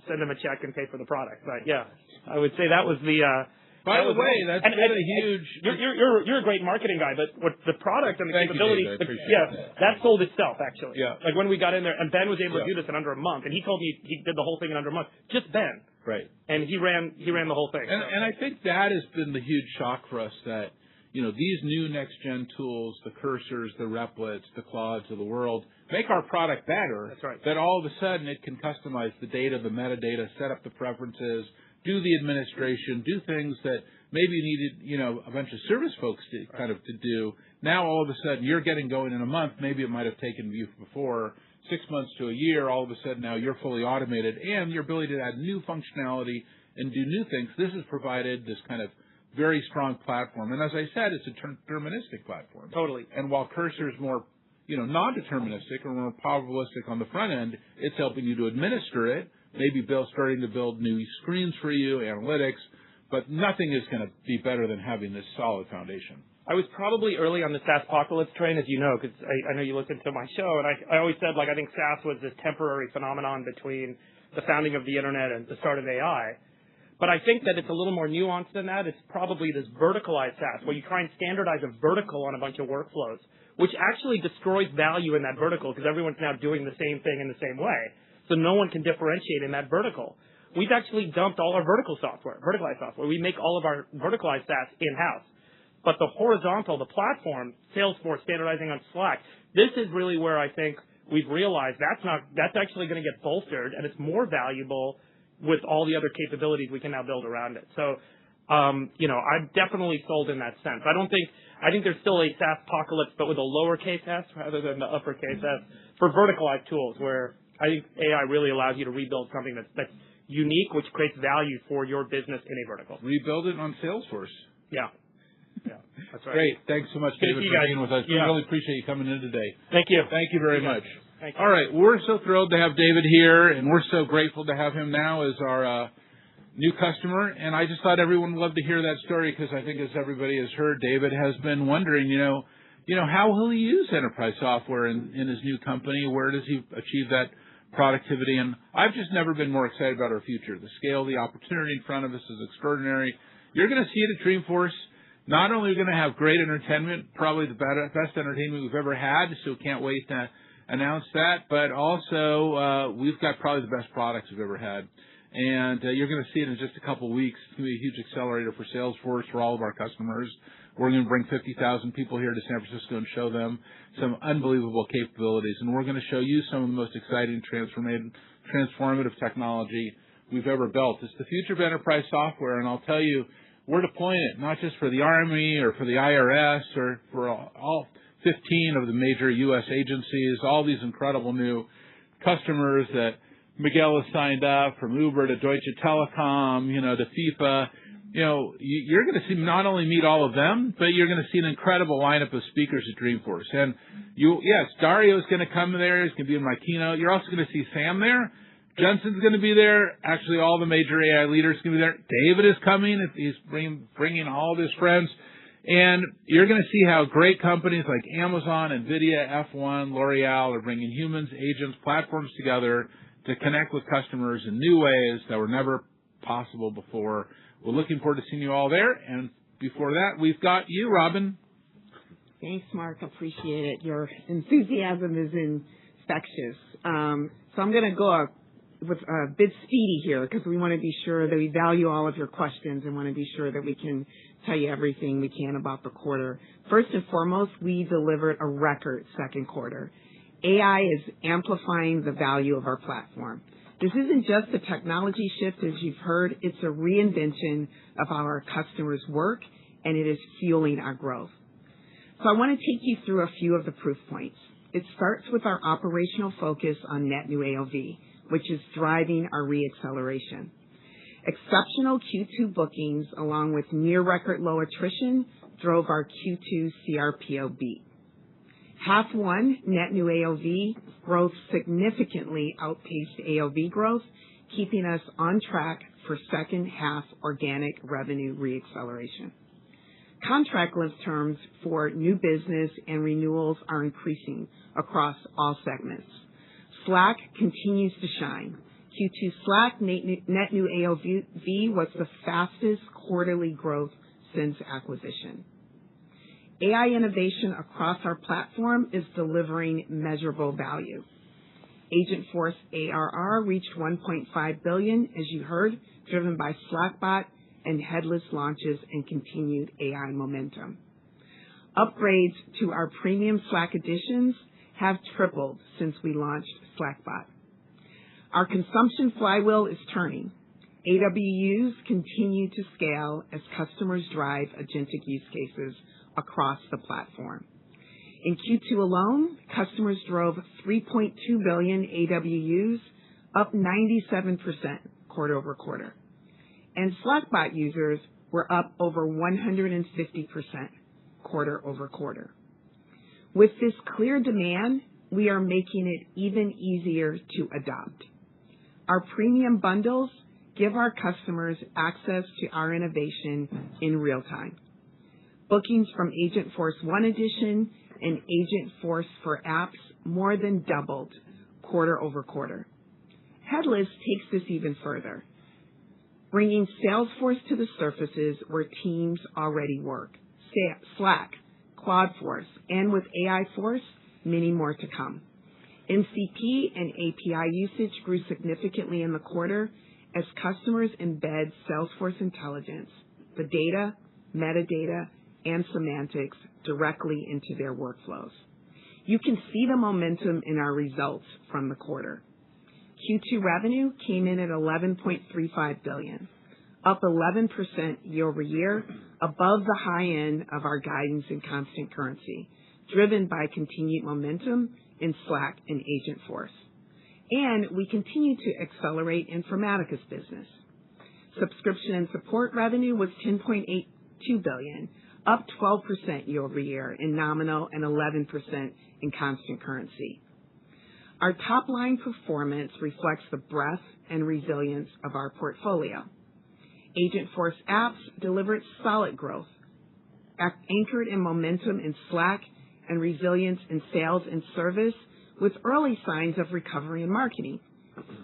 send him a check and pay for the product. But yeah, I would say that was the. By the way, that's been a huge. You're a great marketing guy, but what the product and the capability, that sold itself actually. Yeah. Like when we got in there, and Ben was able to do this in under a month, and he told me he did the whole thing in under a month. Just Ben. Right. And he ran the whole thing. And I think that has been the huge shock for us that. These new next-gen tools, the Cursors, the Replets, the Claudes of the world, make our product better. That's right. That all of a sudden it can customize the data, the metadata, set up the preferences, do the administration, do things that maybe you needed, a bunch of service folks to do. Now all of a sudden you're getting going in a month. Maybe it might have taken you before 6 months to a year. All of a sudden now you're fully automated, and your ability to add new functionality and do new things. This has provided this kind of very strong platform. And as I said, it's a deterministic platform. Totally. And while Cursor is more, non-deterministic or more probabilistic on the front end, it's helping you to administer it, maybe starting to build new screens for you, analytics, but nothing is going to be better than having this solid foundation. I was probably early on the SaaSpocalypse train, as you know, because I know you listened to my show, and I always said, I think SaaS was this temporary phenomenon between the founding of the Internet and the start of AI. But I think that it's a little more nuanced than that. It's probably this verticalized SaaS, where you try and standardize a vertical on a bunch of workflows, which actually destroys value in that vertical because everyone's now doing the same thing in the same way. So no one can differentiate in that vertical. We've actually dumped all our verticalized software. We make all of our verticalized SaaS in-house. But the horizontal, the platform, Salesforce standardizing on Slack, this is really where I think we've realized that's actually going to get bolstered, and it's more valuable with all the other capabilities we can now build around it. So, I'm definitely sold in that sense. I think there's still a SaaSpocalypse, but with a lowercase s rather than the uppercase s for verticalized tools, where I think AI really allows you to rebuild something that's unique, which creates value for your business in a vertical. Rebuild it on Salesforce. Yeah. Yeah, that's right. Great. Thanks so much, David, for being with us. We really appreciate you coming in today. Thank you. Thank you very much. Thank you. All right. We're so thrilled to have David here, and we're so grateful to have him now as our new customer. And I just thought everyone would love to hear that story because I think, as everybody has heard, David has been wondering, how will he use enterprise software in his new company? Where does he achieve that productivity? And I've just never been more excited about our future. The scale, the opportunity in front of us is extraordinary. You're going to see it at Dreamforce. Not only are we going to have great entertainment, probably the best entertainment we've ever had, so can't wait to announce that, but also we've got probably the best products we've ever had. And you're going to see it in just a couple of weeks. It's going to be a huge accelerator for Salesforce, for all of our customers. We're going to bring 50,000 people here to San Francisco and show them some unbelievable capabilities. And we're going to show you some of the most exciting transformative technology we've ever built. It's the future of enterprise software, and I'll tell you, we're deploying it not just for the Army or for the IRS or for all 15 of the major U.S. agencies, all these incredible new customers that Miguel has signed up, from Uber to Deutsche Telekom, to FIFA. you're going to see not only meet all of them, but you're going to see an incredible lineup of speakers at Dreamforce. And yes, Dario's going to come there. He's going to be in my keynote. You're also going to see Sam there. Jensen's going to be there. Actually, all the major AI leaders are going to be there. David is coming. He's bringing all of his friends. And you're going to see how great companies like Amazon, NVIDIA, F1, L'Oreal are bringing humans, agents, platforms together to connect with customers in new ways that were never possible before. We're looking forward to seeing you all there. And before that, we've got you, Robin. Thanks, Mark. Appreciate it. Your enthusiasm is infectious. So I'm going to go with a bit speedy here because we want to be sure that we value all of your questions and want to be sure that we can tell you everything we can about the quarter. First and foremost, we delivered a record second quarter. AI is amplifying the value of our platform. This isn't just a technology shift, as you've heard. It's a reinvention of how our customers work, and it is fueling our growth. So I want to take you through a few of the proof points. It starts with our operational focus on net new AOV, which is driving our re-acceleration. Exceptional Q2 bookings, along with near record low attrition, drove our Q2 CRPO beat. Half one net new AOV growth significantly outpaced AOV growth, keeping us on track for second half organic revenue re-acceleration. Contract length terms for new business and renewals are increasing across all segments. Slack continues to shine. Q2 Slack net new AOV was the fastest quarterly growth since acquisition. AI innovation across our platform is delivering measurable value. Agentforce ARR reached $1.5 billion, as you heard, driven by Slackbot and headless launches and continued AI momentum. Upgrades to our premium Slack editions have tripled since we launched Slackbot. Our consumption flywheel is turning. AWUs continue to scale as customers drive agentic use cases across the platform. In Q2 alone, customers drove 3.2 billion AWUs, up 97% quarter over quarter. And Slackbot users were up over 150% quarter over quarter. With this clear demand, we are making it even easier to adopt. Our premium bundles give our customers access to our innovation in real time. Bookings from Agentforce 1 Edition and Agentforce for Apps more than doubled quarter over quarter. Headless takes this even further, bringing Salesforce to the surfaces where teams already work. Slack, CloudForce, and with AI Force, many more to come. MCP and API usage grew significantly in the quarter as customers embed Salesforce intelligence, the data, metadata, and semantics directly into their workflows. You can see the momentum in our results from the quarter. Q2 revenue came in at $11.35 billion, up 11% year over year, above the high end of our guidance in constant currency, driven by continued momentum in Slack and Agentforce. And we continue to accelerate Informatica's business. Subscription and support revenue was $10.82 billion, up 12% year over year in nominal and 11% in constant currency. Our top-line performance reflects the breadth and resilience of our portfolio. Agentforce apps delivered solid growth, anchored in momentum in Slack and resilience in sales and service, with early signs of recovery in marketing.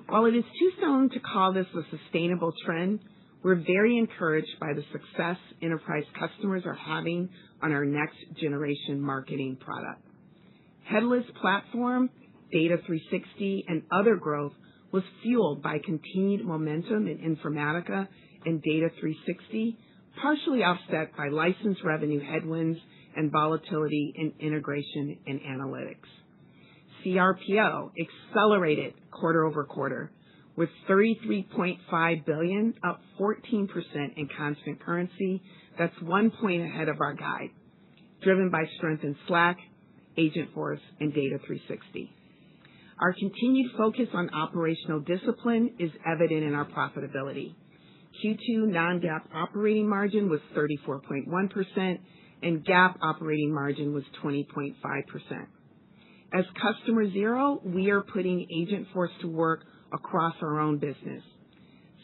While it is too soon to call this a sustainable trend, we're very encouraged by the success enterprise customers are having on our next generation marketing product. Headless platform, Data 360, and other growth was fueled by continued momentum in Informatica and Data 360, partially offset by license revenue headwinds and volatility in integration and analytics. CRPO accelerated quarter over quarter with $33.5 billion, up 14% in constant currency. That's 1 point ahead of our guide, driven by strength in Slack, Agentforce, and Data 360. Our continued focus on operational discipline is evident in our profitability. Q2 non-GAAP operating margin was 34.1%, and GAAP operating margin was 20.5%. As customer zero, we are putting Agentforce to work across our own business.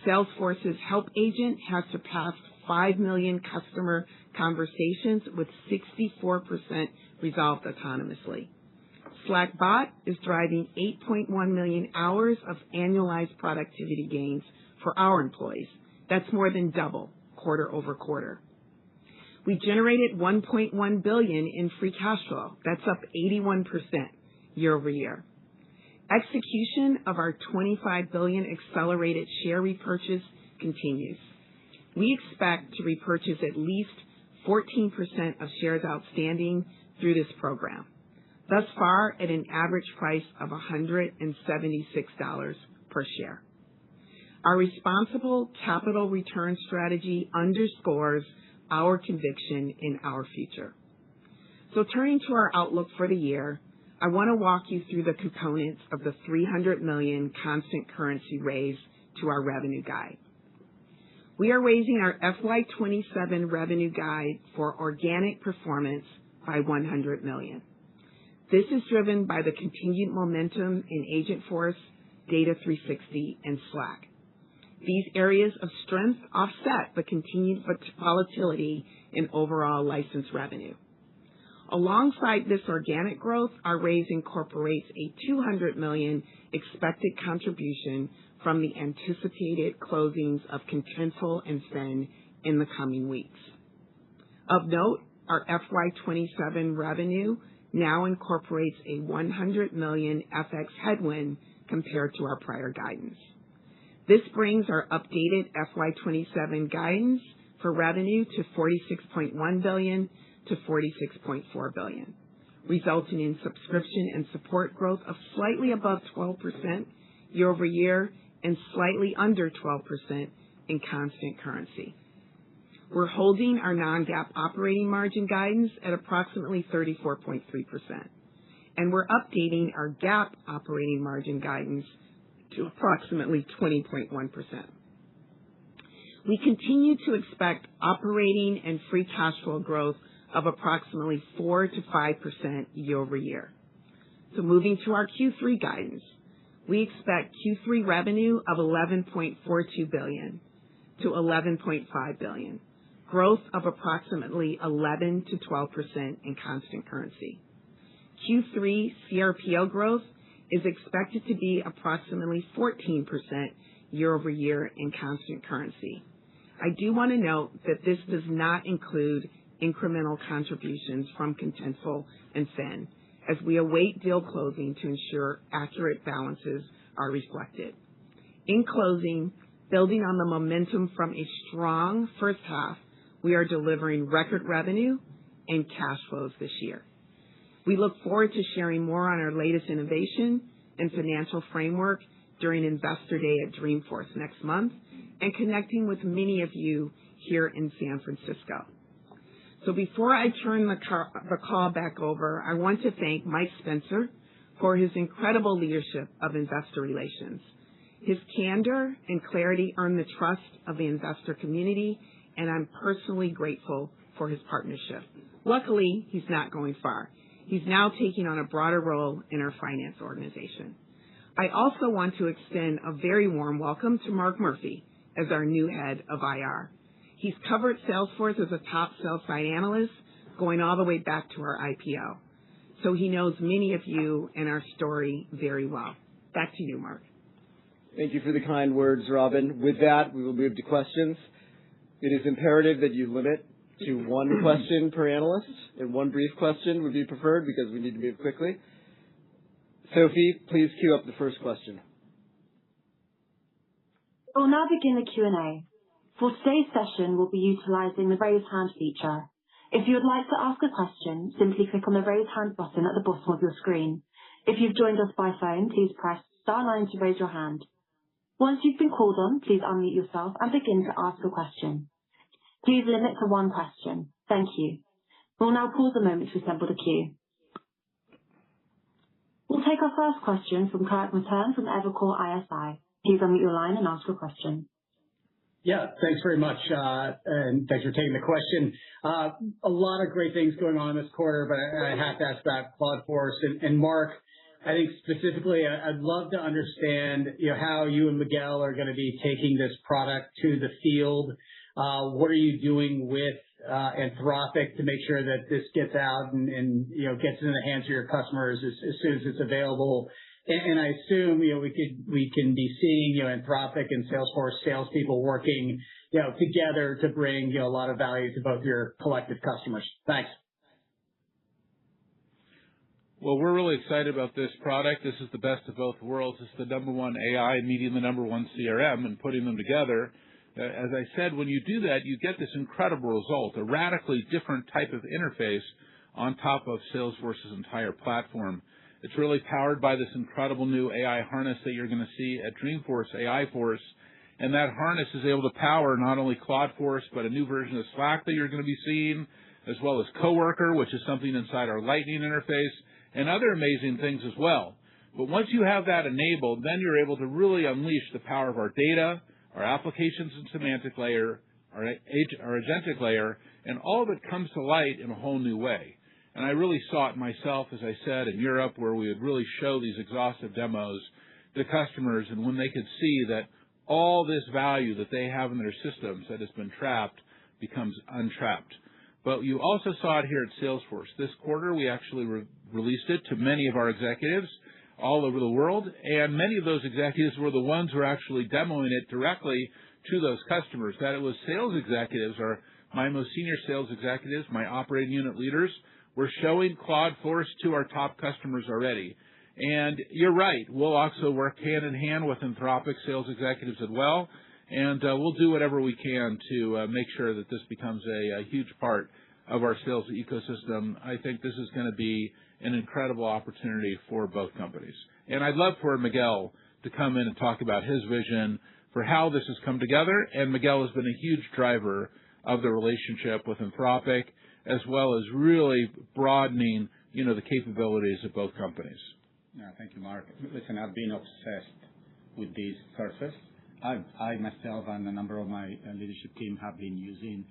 Salesforce's Help Agent has surpassed 5 million customer conversations with 64% resolved autonomously. Slack Bot is driving 8.1 million hours of annualized productivity gains for our employees. That's more than double quarter over quarter. We generated $1.1 billion in free cash flow. That's up 81% year over year. Execution of our $25 billion accelerated share repurchase continues. We expect to repurchase at least 14% of shares outstanding through this program, thus far at an average price of $176 per share. Our responsible capital return strategy underscores our conviction in our future. So turning to our outlook for the year, I want to walk you through the components of the $300 million constant currency raise to our revenue guide. We are raising our FY27 revenue guide for organic performance by $100 million. This is driven by the continued momentum in Agentforce, Data 360, and Slack. These areas of strength offset the continued volatility in overall license revenue. Alongside this organic growth, our raise incorporates a $200 million expected contribution from the anticipated closings of Contentful and Fin in the coming weeks. Of note, our FY27 revenue now incorporates a $100 million FX headwind compared to our prior guidance. This brings our updated FY27 guidance for revenue to $46.1 billion to $46.4 billion, resulting in subscription and support growth of slightly above 12% year over year and slightly under 12% in constant currency. We're holding our non-GAAP operating margin guidance at approximately 34.3%, and we're updating our GAAP operating margin guidance to approximately 20.1%. We continue to expect operating and free cash flow growth of approximately 4 to 5% year over year. So moving to our Q3 guidance, we expect Q3 revenue of $11.42 billion to $11.5 billion, growth of approximately 11 to 12% in constant currency. Q3 CRPO growth is expected to be approximately 14% year over year in constant currency. I do want to note that this does not include incremental contributions from Contentful and Fin, as we await deal closing to ensure accurate balances are reflected. In closing, building on the momentum from a strong first half, we are delivering record revenue and cash flows this year. We look forward to sharing more on our latest innovation and financial framework during Investor Day at Dreamforce next month and connecting with many of you here in San Francisco. So before I turn the call back over, I want to thank Mike Spencer for his incredible leadership of investor relations. His candor and clarity earn the trust of the investor community, and I'm personally grateful for his partnership. Luckily, he's not going far. He's now taking on a broader role in our finance organization. I also want to extend a very warm welcome to Mark Murphy as our new head of IR. He's covered Salesforce as a top sell-side analyst, going all the way back to our IPO. So he knows many of you and our story very well. Back to you, Mark. Thank you for the kind words, Robin. With that, we will move to questions. It is imperative that you limit to one question per analyst, and one brief question would be preferred because we need to move quickly. Sophie, please queue up the first question. We'll now begin the Q&A. For today's session, we'll be utilizing the raise hand feature. If you would like to ask a question, simply click on the raise hand button at the bottom of your screen. If you've joined us by phone, please press *9 to raise your hand. Once you've been called on, please unmute yourself and begin to ask a question. Please limit to one question. Thank you. We'll now pause a moment to assemble the queue. We'll take our first question from Kirk Materne from Evercore ISI. Please unmute your line and ask your question. Yeah, thanks very much, and thanks for taking the question. A lot of great things going on this quarter, but I have to ask about Cloudforce. And Mark, I think specifically, I'd love to understand, how you and Miguel are going to be taking this product to the field. What are you doing with Anthropic to make sure that this gets out and gets into the hands of your customers as soon as it's available? And I assume, we can be seeing, Anthropic and Salesforce salespeople working, together to bring, a lot of value to both your collective customers. Thanks. Well, we're really excited about this product. This is the best of both worlds. It's the number one AI meeting the number one CRM and putting them together. As I said, when you do that, you get this incredible result, a radically different type of interface on top of Salesforce's entire platform. It's really powered by this incredible new AI harness that you're going to see at Dreamforce, AI Force. And that harness is able to power not only Cloudforce, but a new version of Slack that you're going to be seeing, as well as Coworker, which is something inside our Lightning interface, and other amazing things as well. But once you have that enabled, then you're able to really unleash the power of our data, our applications and semantic layer, our agentic layer, and all of it comes to light in a whole new way. And I really saw it myself, as I said, in Europe, where we would really show these exhaustive demos to customers, and when they could see that all this value that they have in their systems that has been trapped becomes untrapped. But you also saw it here at Salesforce. This quarter, we actually released it to many of our executives all over the world, and many of those executives were the ones who were actually demoing it directly to those customers. That it was sales executives, or my most senior sales executives, my operating unit leaders, were showing Cloudforce to our top customers already. And you're right, we'll also work hand in hand with Anthropic sales executives as well, and we'll do whatever we can to make sure that this becomes a huge part of our sales ecosystem. I think this is going to be an incredible opportunity for both companies. And I'd love for Miguel to come in and talk about his vision for how this has come together. And Miguel has been a huge driver of the relationship with Anthropic, as well as really broadening, the capabilities of both companies. Yeah, thank you, Mark. Listen, I've been obsessed with this surface. I myself and a number of my leadership team have been using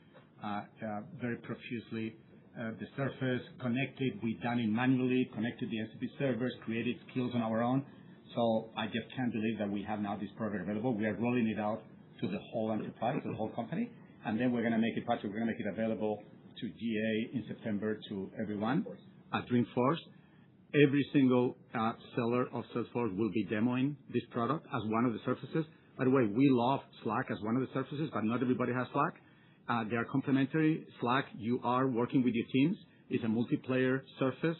very profusely the surface, connected. We've done it manually, connected the MCP servers, created skills on our own. So I just can't believe that we have now this product available. We are rolling it out to the whole enterprise, to the whole company, and then we're going to make it we're going to make it available to GA in September to everyone at Dreamforce. Every single seller of Salesforce will be demoing this product as one of the surfaces. By the way, we love Slack as one of the surfaces, but not everybody has Slack. They are complementary. Slack, you are working with your teams. It's a multiplayer surface.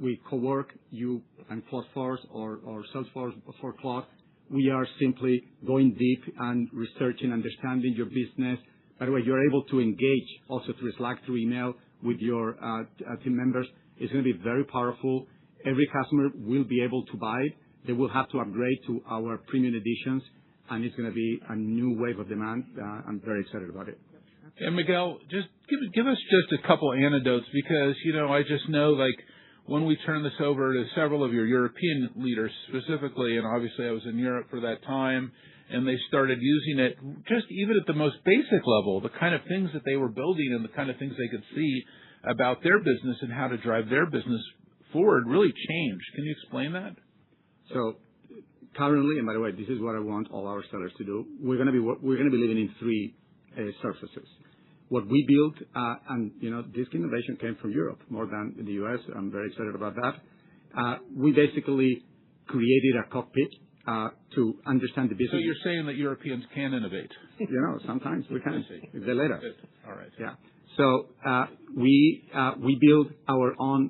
We co-work, you and Cloudforce or Salesforce for Cloud. We are simply going deep and researching, understanding your business. By the way, you're able to engage also through Slack, through email with your team members. It's going to be very powerful. Every customer will be able to buy it. They will have to upgrade to our premium editions, and it's going to be a new wave of demand. I'm very excited about it. And Miguel, just give us just a couple anecdotes, because, I just know, when we turn this over to several of your European leaders specifically, and obviously I was in Europe for that time, and they started using it just even at the most basic level, the kind of things that they were building and the kind of things they could see about their business and how to drive their business forward really changed. Can you explain that? So currently, and by the way, this is what I want all our sellers to do. We're going to be living in three surfaces. What we built, and this innovation came from Europe more than the US. I'm very excited about that. We basically created a cockpit to understand the business. So you're saying that Europeans can innovate? Sometimes we can, if they let us. All right. Yeah. So we build our own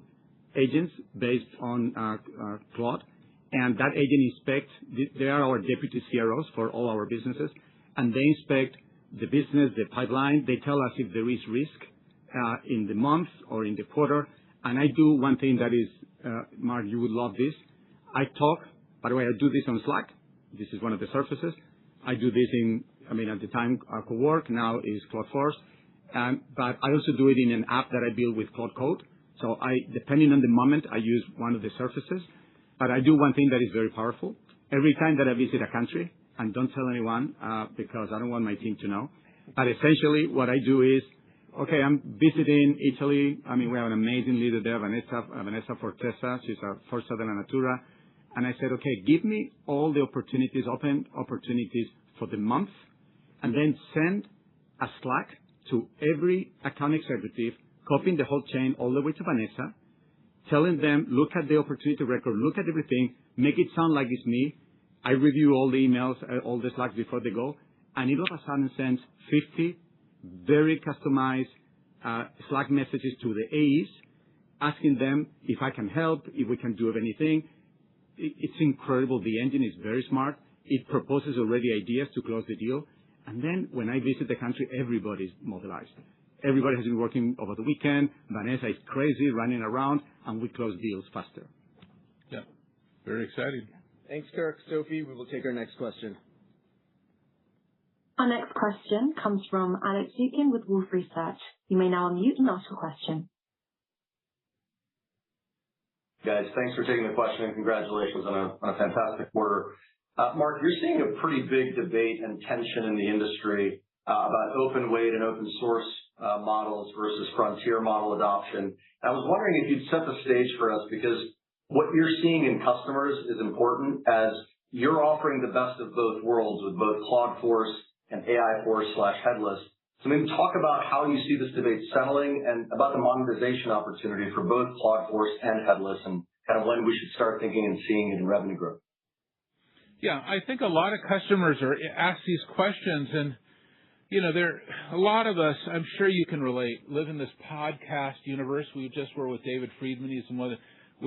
agents based on Claude, and that agent inspects. They are our deputy CROs for all our businesses, and they inspect the business, the pipeline. They tell us if there is risk in the month or in the quarter. And I do one thing that is, Mark, you would love this. I talk. By the way, I do this on Slack. This is one of the surfaces. I do this at the time co-work, now is Cloudforce. But I also do it in an app that I build with Cloud Code. So depending on the moment, I use one of the surfaces. But I do one thing that is very powerful. Every time that I visit a country, and don't tell anyone because I don't want my team to know. But essentially, what I do is, okay, I'm visiting Italy. I mean, we have an amazing leader there, Vanessa Fortesa. She's a Forza della Natura. And I said, okay, give me all the opportunities, open opportunities for the month, and then send a Slack to every account executive, copying the whole chain all the way to Vanessa, telling them, look at the opportunity record, look at everything, make it sound like it's me. I review all the emails, all the Slacks before they go, and it all of a sudden sends 50 very customized Slack messages to the AEs, asking them if I can help, if we can do anything. It's incredible. The engine is very smart. It proposes already ideas to close the deal. And then when I visit the country, everybody's mobilized. Everybody has been working over the weekend. Vanessa is crazy, running around, and we close deals faster. Yeah, very exciting. Thanks, Kirk. Sophie, we will take our next question. Our next question comes from Alex Zukin with Wolfe Research. You may now unmute and ask your question. Guys, thanks for taking the question and congratulations on a fantastic quarter. Mark, you're seeing a pretty big debate and tension in the industry about open weight and open source models versus frontier model adoption. I was wondering if you'd set the stage for us, because what you're seeing in customers is important, as you're offering the best of both worlds with both Cloudforce and AI-Force/headless. So maybe talk about how you see this debate settling and about the monetization opportunity for both Cloudforce and headless, and kind of when we should start thinking and seeing it in revenue growth. Yeah, I think a lot of customers are asked these questions, and a lot of us, I'm sure you can relate, live in this podcast universe. We just were with David Friedman.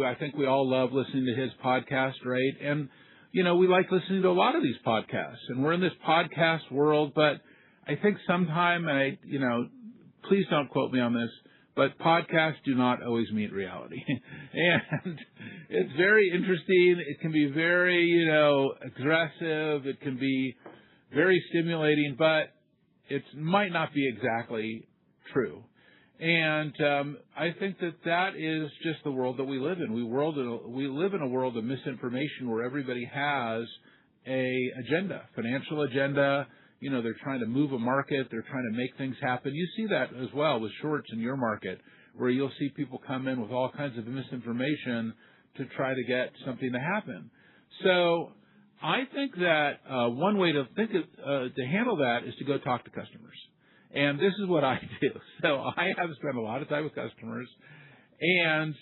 I think we all love listening to his podcast, right? And we like listening to a lot of these podcasts, and we're in this podcast world, but I think sometime, and please don't quote me on this, but podcasts do not always meet reality. And it's very interesting. It can be very, aggressive. It can be very stimulating, but it might not be exactly true. And I think that is just the world that we live in. We live in a world of misinformation where everybody has a agenda, financial agenda. They're trying to move a market. They're trying to make things happen. You see that as well with shorts in your market, where you'll see people come in with all kinds of misinformation to try to get something to happen. So I think that one way to handle that is to go talk to customers. And this is what I do. So I have spent a lot of time with customers, and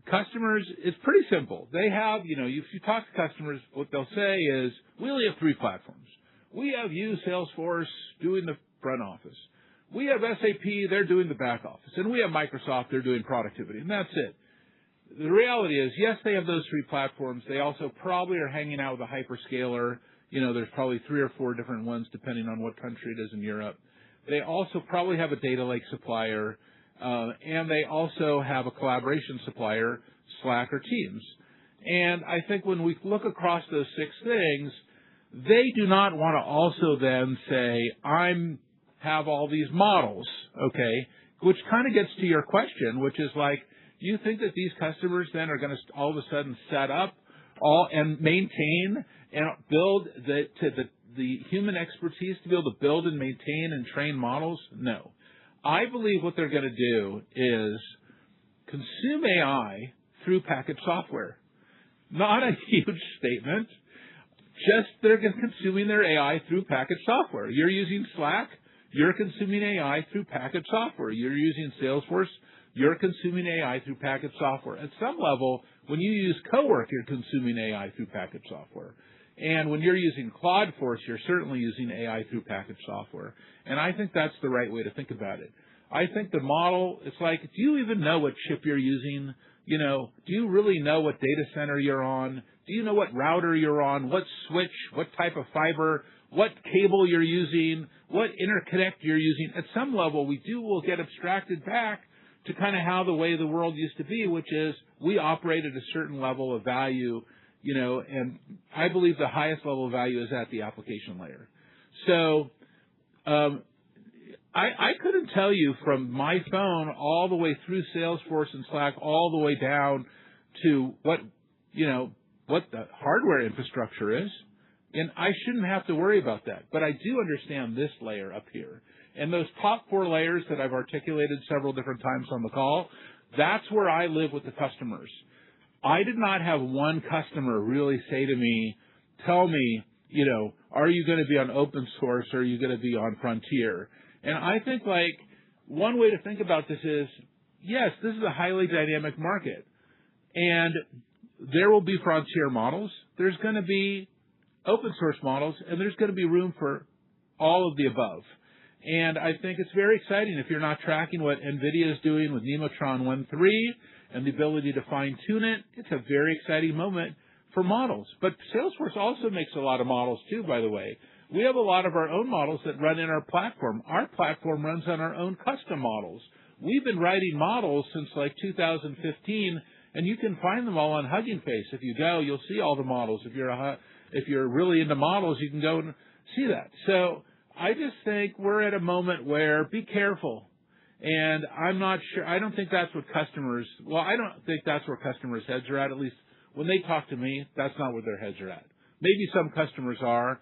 customers, it's pretty simple. They have, if you talk to customers, what they'll say is, we only have 3 platforms. We have Salesforce doing the front office. We have SAP, they're doing the back office. And we have Microsoft, they're doing productivity. And that's it. The reality is, yes, they have those 3 platforms. They also probably are hanging out with a hyperscaler. There's probably 3 or 4 different ones, depending on what country it is in Europe. They also probably have a data lake supplier. And they also have a collaboration supplier, Slack or Teams. And I think when we look across those 6 things, they do not want to also then say, have all these models, okay? Which kind of gets to your question, which is like, do you think that these customers then are going to all of a sudden set up and maintain and build the human expertise to be able to build and maintain and train models? No. I believe what they're going to do is consume AI through packaged software. Not a huge statement. Just they're consuming their AI through packaged software. You're using Slack, you're consuming AI through packaged software. You're using Salesforce, you're consuming AI through packaged software. At some level, when you use Cowork, you're consuming AI through packaged software. And when you're using Cloudforce, you're certainly using AI through packaged software. And I think that's the right way to think about it. I think the model, it's like, do you even know what chip you're using? Do you really know what data center you're on? Do you know what router you're on? What switch? What type of fiber? What cable you're using? What interconnect you're using? At some level, will get abstracted back to kind of how the way the world used to be, which is we operate at a certain level of value, and I believe the highest level of value is at the application layer. So I couldn't tell you from my phone all the way through Salesforce and Slack, all the way down to what the hardware infrastructure is. And I shouldn't have to worry about that. But I do understand this layer up here. And those top 4 layers that I've articulated several different times on the call, that's where I live with the customers. I did not have one customer really say to me, tell me, are you going to be on open source or are you going to be on Frontier? And I think one way to think about this is, yes, this is a highly dynamic market. And there will be Frontier models. There's going to be open source models, and there's going to be room for all of the above. And I think it's very exciting if you're not tracking what NVIDIA is doing with Nemotron 1.3 and the ability to fine-tune it. It's a very exciting moment for models. But Salesforce also makes a lot of models too, by the way. We have a lot of our own models that run in our platform. Our platform runs on our own custom models. We've been writing models since 2015, and you can find them all on Hugging Face. If you go, you'll see all the models. If you're really into models, you can go and see that. So I just think we're at a moment where be careful. And I'm not sure. I don't think that's what customers, I don't think that's where customers' heads are at least when they talk to me, that's not where their heads are at. Maybe some customers are.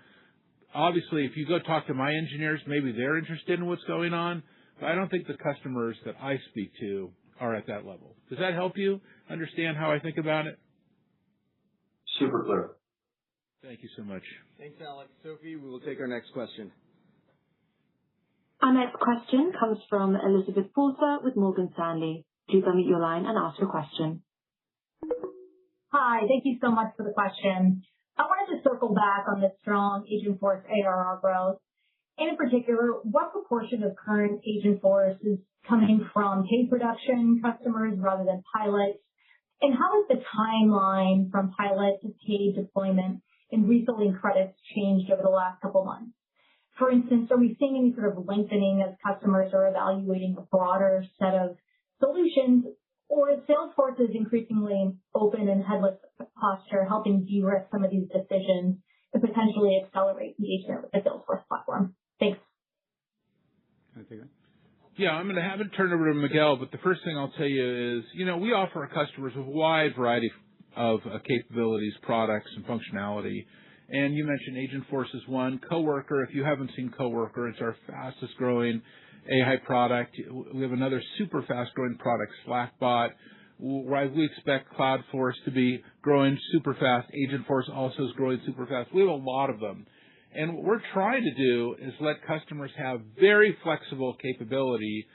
Obviously, if you go talk to my engineers, maybe they're interested in what's going on. But I don't think the customers that I speak to are at that level. Does that help you understand how I think about it? Super clear. Thank you so much. Thanks, Alex. Sophie, we will take our next question. Our next question comes from Elizabeth Porter with Morgan Stanley. Please unmute your line and ask your question. Hi, thank you so much for the question. I wanted to circle back on the strong Agentforce ARR growth. In particular, what proportion of current Agentforce is coming from paid production customers rather than pilots? And how has the timeline from pilot to paid deployment and refilling credits changed over the last couple of months? For instance, are we seeing any sort of lengthening as customers are evaluating a broader set of solutions, or is Salesforce's increasingly open and headless posture helping de-risk some of these decisions to potentially accelerate engagement with the Salesforce platform? Thanks. Can I take that? Yeah, I'm going to have it turn over to Miguel, but the first thing I'll tell you is, we offer our customers a wide variety of capabilities, products, and functionality. And you mentioned Agentforce is one. Coworker, if you haven't seen Coworker, it's our fastest growing AI product. We have another super fast growing product, Slackbot. We expect Cloudforce to be growing super fast. Agentforce also is growing super fast. We have a lot of them. And what we're trying to do is let customers have very flexible capability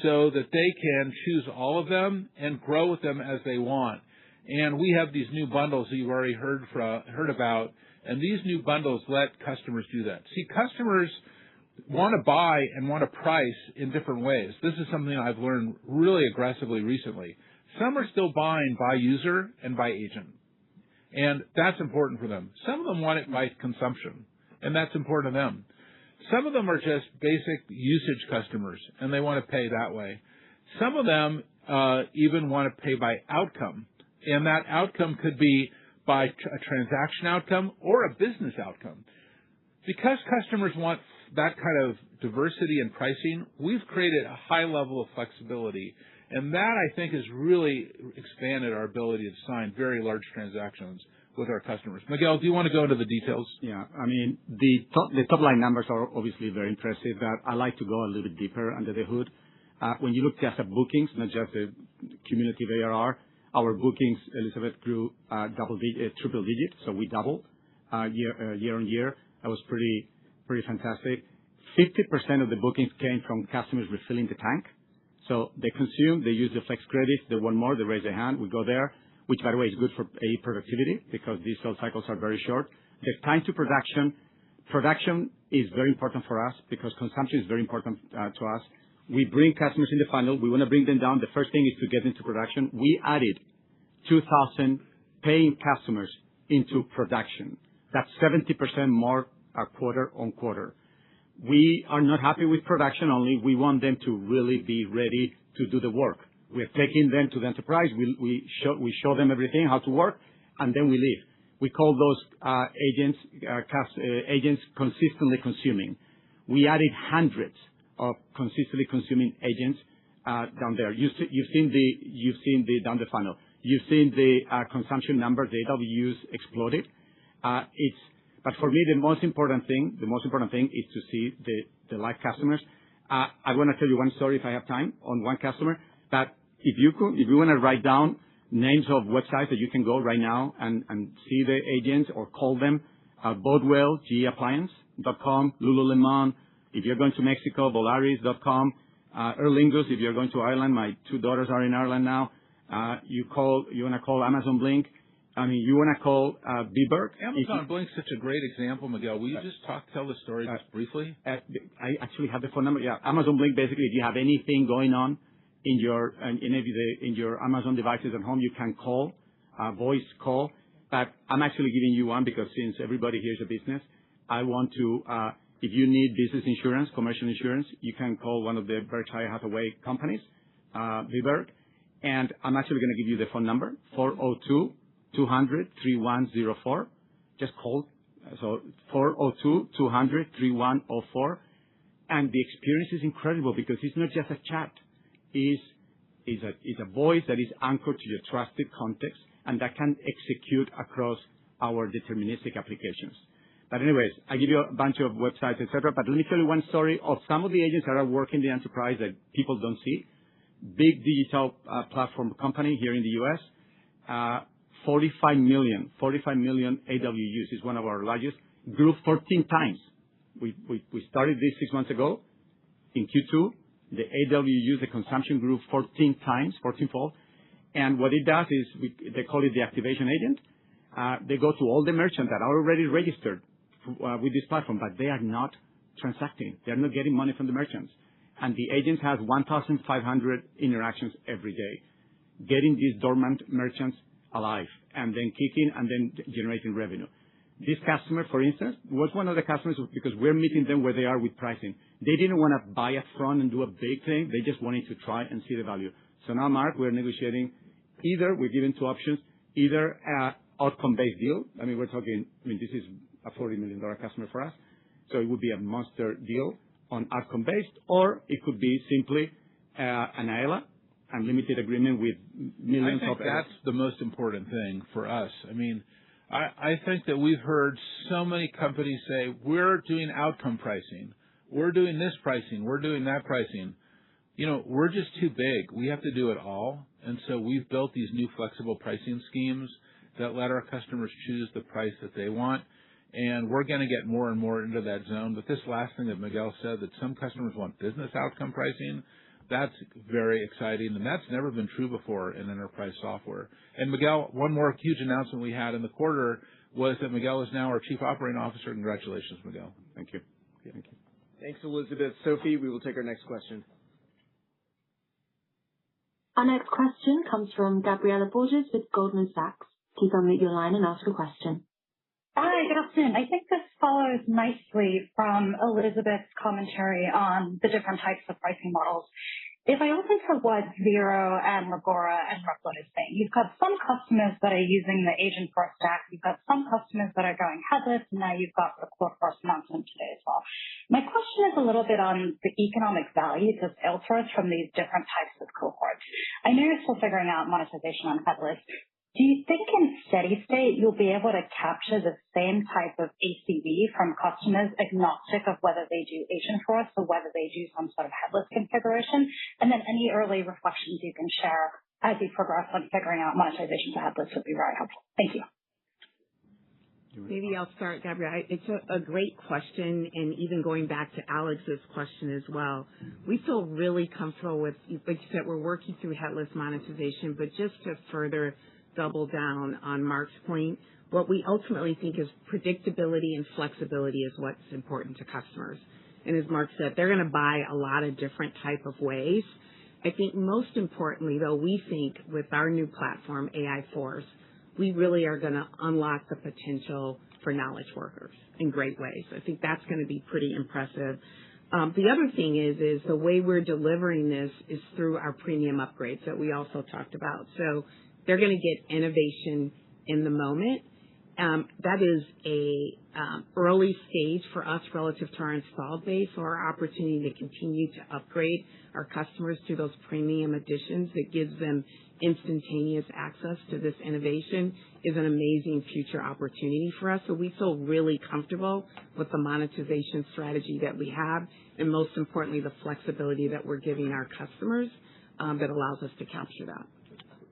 so that they can choose all of them and grow with them as they want. And we have these new bundles that you've already heard about, and these new bundles let customers do that. See, customers want to buy and want to price in different ways. This is something I've learned really aggressively recently. Some are still buying by user and by agent, and that's important for them. Some of them want it by consumption, and that's important to them. Some of them are just basic usage customers, and they want to pay that way. Some of them even want to pay by outcome, and that outcome could be by a transaction outcome or a business outcome. Because customers want that kind of diversity in pricing, we've created a high level of flexibility, and that, I think, has really expanded our ability to sign very large transactions with our customers. Miguel, do you want to go into the details? Yeah. I mean, the top line numbers are obviously very impressive, but I like to go a little bit deeper under the hood. When you look just at bookings, not just the cumulative ARR, our bookings, Elizabeth, grew triple digit, so we doubled year on year. That was pretty fantastic. 50% of the bookings came from customers refilling the tank. So they consume, they use the flex credits, they want more, they raise their hand, we go there, which, by the way, is good for AE productivity because these sales cycles are very short. The time to production is very important for us because consumption is very important to us. We bring customers in the funnel. We want to bring them down. The first thing is to get into production. We added 2,000 paying customers into production. That's 70% more quarter on quarter. We are not happy with production only. We want them to really be ready to do the work. We're taking them to the enterprise. We show them everything, how to work, and then we leave. We call those agents consistently consuming. We added hundreds of consistently consuming agents down there. You've seen the down the funnel. You've seen the consumption numbers. The AWUs exploded. But for me, the most important thing is to see the live customers. I want to tell you one story if I have time on one customer. That if you want to write down names of websites that you can go right now and see the agents or call them, Bodewell, geappliance.com, Lululemon. If you're going to Mexico, Volaris.com, Aer Lingus. If you're going to Ireland, my two daughters are in Ireland now. You want to call Amazon Blink. I mean, you want to call Beberg. Amazon Blink's such a great example, Miguel. Will you just tell the story just briefly? I actually have the phone number. Yeah, Amazon Blink. Basically, if you have anything going on in your Amazon devices at home, you can call, voice call. But I'm actually giving you one because since everybody here is a business, I want to. If you need business insurance, commercial insurance, you can call one of the Berkshire Hathaway companies, Beberg, and I'm actually going to give you the phone number 402-200-3104. Just call. So 402-200-3104, and the experience is incredible because it's not just a chat. It's a voice that is anchored to your trusted context and that can execute across our deterministic applications. But anyways, I give you a bunch of websites, etc. But let me tell you one story of some of the agents that are working in the enterprise that people don't see. Big digital platform company here in the U.S. 45 million AWUs is one of our largest. Grew 14 times. We started this 6 months ago. In Q2, the AWUs, the consumption grew 14 times, 14-fold. And what it does is they call it the activation agent. They go to all the merchants that are already registered with this platform, but they are not transacting. They are not getting money from the merchants. And the agent has 1,500 interactions every day, getting these dormant merchants alive and then kicking and then generating revenue. This customer, for instance, was one of the customers because we're meeting them where they are with pricing. They didn't want to buy up front and do a big thing. They just wanted to try and see the value. So now, Mark, we're negotiating we're giving two options, either outcome-based deal. We're talking, this is a $40 million customer for us. So it would be a monster deal on outcome-based, or it could be simply an AELA, unlimited agreement with millions of. I think that's the most important thing for us. I think that we've heard so many companies say, we're doing outcome pricing. We're doing this pricing. We're doing that pricing. We're just too big. We have to do it all. And so we've built these new flexible pricing schemes that let our customers choose the price that they want. And we're going to get more and more into that zone. But this last thing that Miguel said, that some customers want business outcome pricing, that's very exciting. And that's never been true before in enterprise software. And Miguel, one more huge announcement we had in the quarter was that Miguel is now our Chief Operating Officer. Congratulations, Miguel. Thank you. Thank you. Thanks, Elizabeth. Sophie, we will take our next question. Our next question comes from Gabriela Borges with Goldman Sachs. Please unmute your line and ask your question. Hi, good afternoon. I think this follows nicely from Elizabeth's commentary on the different types of pricing models. If I listen to what Xero and Magora and Replit is saying, you've got some customers that are using the Agentforce stack, you've got some customers that are going headless, and now you've got the Salesforce announcement today as well. My question is a little bit on the economic value to Salesforce from these different types of cohorts. I know you're still figuring out monetization on headless. Do you think in steady state you'll be able to capture the same type of ACV from customers agnostic of whether they do Agentforce or whether they do some sort of headless configuration? And then any early reflections you can share as you progress on figuring out monetization for headless would be very helpful. Thank you. Maybe I'll start, Gabrielle. It's a great question, and even going back to Alex's question as well. We feel really comfortable with, like you said, we're working through headless monetization, but just to further double down on Mark's point, what we ultimately think is predictability and flexibility is what's important to customers. And as Mark said, they're going to buy a lot of different type of ways. I think most importantly, though, we think with our new platform, AI Force, we really are going to unlock the potential for knowledge workers in great ways. I think that's going to be pretty impressive. The other thing is the way we're delivering this is through our premium upgrades that we also talked about. So they're going to get innovation in the moment, That is a early stage for us relative to our installed base, so our opportunity to continue to upgrade our customers to those premium editions that gives them instantaneous access to this innovation is an amazing future opportunity for us. So we feel really comfortable with the monetization strategy that we have, and most importantly, the flexibility that we're giving our customers that allows us to capture that.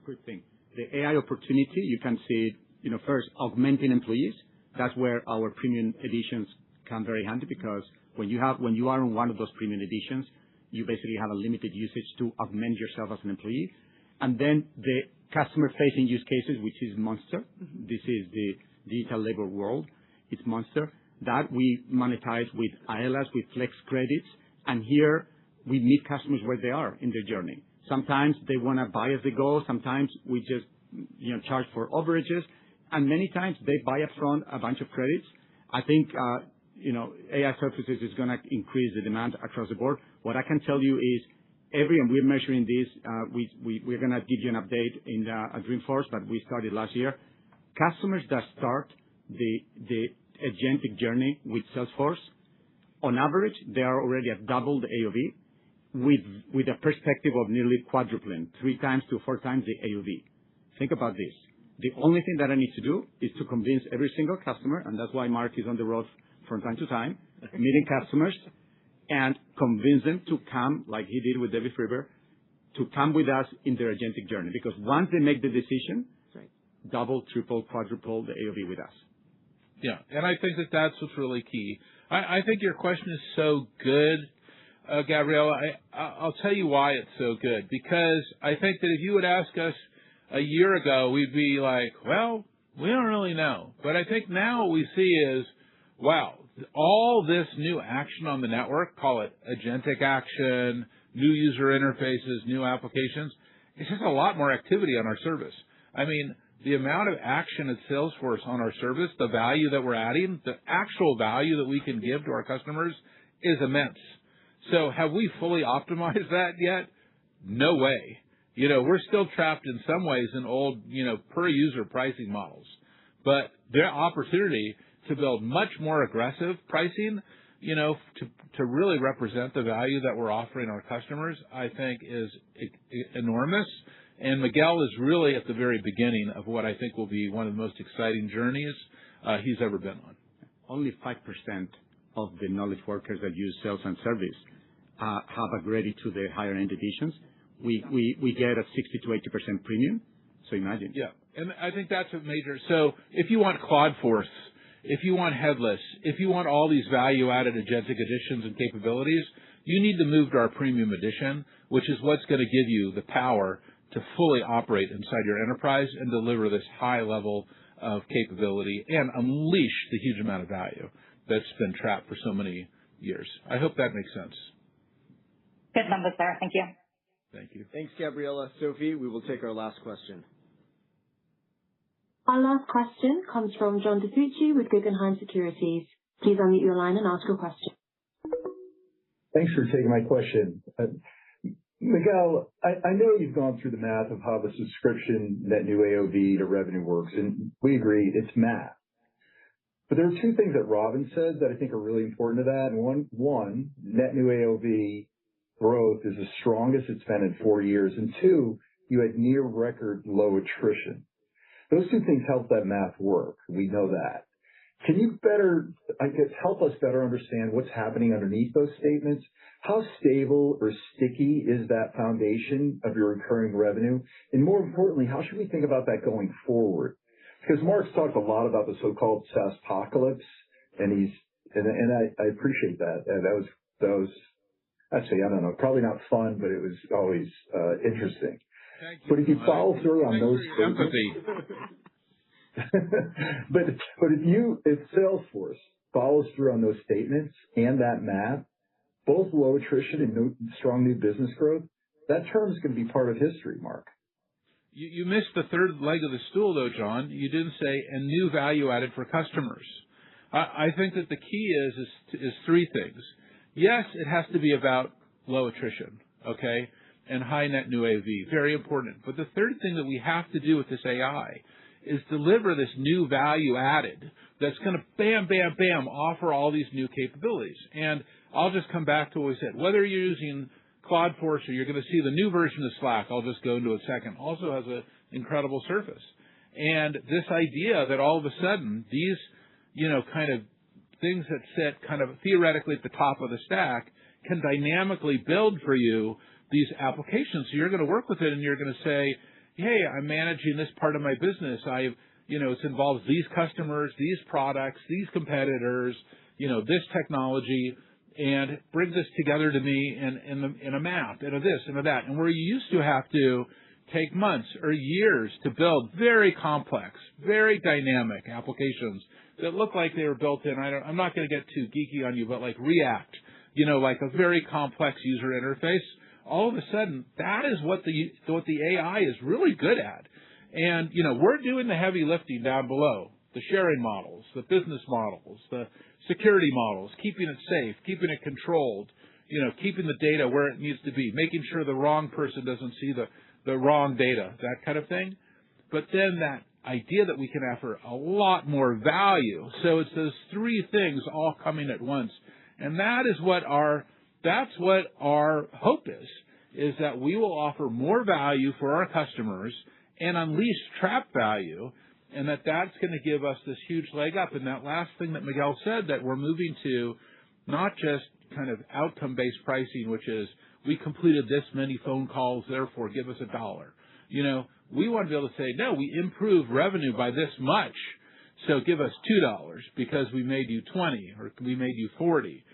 Quick thing. The AI opportunity, you can see it, first, augmenting employees. That's where our premium editions come very handy, because when you are on one of those premium editions, you basically have a limited usage to augment yourself as an employee. And then the customer-facing use cases, which is Monster. This is the digital labor world. It's Monster. That we monetize with ILAs, with flex credits. And here we meet customers where they are in their journey. Sometimes they want to buy as they go. Sometimes we just charge for overages. And many times they buy upfront a bunch of credits. I think AI services is going to increase the demand across the board. What I can tell you is and we're measuring this, we're going to give you an update at Dreamforce, but we started last year. Customers that start the agentic journey with Salesforce, on average, they are already at double the AOV with a perspective of nearly quadrupling, 3 times to 4 times the AOV. Think about this. The only thing that I need to do is to convince every single customer, and that's why Mark is on the road from time to time, meeting customers, and convince them to come, like he did with David Friber, to come with us in their agentic journey. Because once they make the decision, double, triple, quadruple the AOV with us. Yeah, and I think that's what's really key. I think your question is so good, Gabriela. I'll tell you why it's so good. Because I think that if you would ask us a year ago, we'd be like, well, we don't really know. But I think now what we see is, wow, all this new action on the network, call it agentic action, new user interfaces, new applications, it's just a lot more activity on our service. I mean, the amount of action at Salesforce on our service, the value that we're adding, the actual value that we can give to our customers is immense. So have we fully optimized that yet? No way. We're still trapped in some ways in old, per user pricing models. But their opportunity to build much more aggressive pricing, to really represent the value that we're offering our customers, I think is enormous. And Miguel is really at the very beginning of what I think will be one of the most exciting journeys he's ever been on. Only 5% of the knowledge workers that use sales and service have upgraded to the higher end editions. We get a 60 to 80% premium. So imagine. Yeah, and I think that's a major. So if you want Claudeforce, if you want headless, if you want all these value-added agentic additions and capabilities, you need to move to our premium edition, which is what's going to give you the power to fully operate inside your enterprise and deliver this high level of capability and unleash the huge amount of value that's been trapped for so many years. I hope that makes sense. Good numbers there. Thank you. Thank you. Thanks, Gabriela. Sophie, we will take our last question. Our last question comes from John DiFucci with Guggenheim Securities. Please unmute your line and ask your question. Thanks for taking my question. Miguel, I know you've gone through the math of how the subscription net new AOV to revenue works, and we agree it's math. But there are 2 things that Robin said that I think are really important to that. And one, net new AOV growth is the strongest it's been in 4 years. And 2, you had near record low attrition. Those 2 things help that math work. We know that. Can you help us better understand what's happening underneath those statements? How stable or sticky is that foundation of your recurring revenue? And more importantly, how should we think about that going forward? Because Mark's talked a lot about the so-called SaaSpocalypse, and I appreciate that. That was actually, I don't know, probably not fun, but it was always interesting. Thank you. But if you follow through on those empathy. but if Salesforce follows through on those statements and that math, both low attrition and strong new business growth, that term is going to be part of history, Mark. You missed the third leg of the stool, though, John. You didn't say, and new value added for customers. I think that the key is 3 things. Yes, it has to be about low attrition, okay, and high net new AOV. Very important. But the third thing that we have to do with this AI is deliver this new value added that's going to bam, bam, bam, offer all these new capabilities. And I'll just come back to what we said. Whether you're using CloudForce or you're going to see the new version of Slack, I'll just go into a second, also has an incredible surface. And this idea that all of a sudden these, kind of things that sit kind of theoretically at the top of the stack can dynamically build for you these applications. So you're going to work with it and you're going to say, hey, I'm managing this part of my business. It involves these customers, these products, these competitors, this technology, and bring this together to me in a map, in a this, in a that. And where you used to have to take months or years to build very complex, very dynamic applications that look like they were built in, I'm not going to get too geeky on you, but like React, like a very complex user interface. All of a sudden, that is what the AI is really good at. And, we're doing the heavy lifting down below, the sharing models, the business models, the security models, keeping it safe, keeping it controlled, keeping the data where it needs to be, making sure the wrong person doesn't see the wrong data, that kind of thing. But then that idea that we can offer a lot more value. So it's those three things all coming at once. And that's what our hope is that we will offer more value for our customers and unleash trap value, and that's going to give us this huge leg up. And that last thing that Miguel said, that we're moving to not just kind of outcome-based pricing, which is we completed this many phone calls, therefore give us $1. We want to be able to say, no, we improved revenue by this much, so give us $2 because we made you 20 or we made you 40.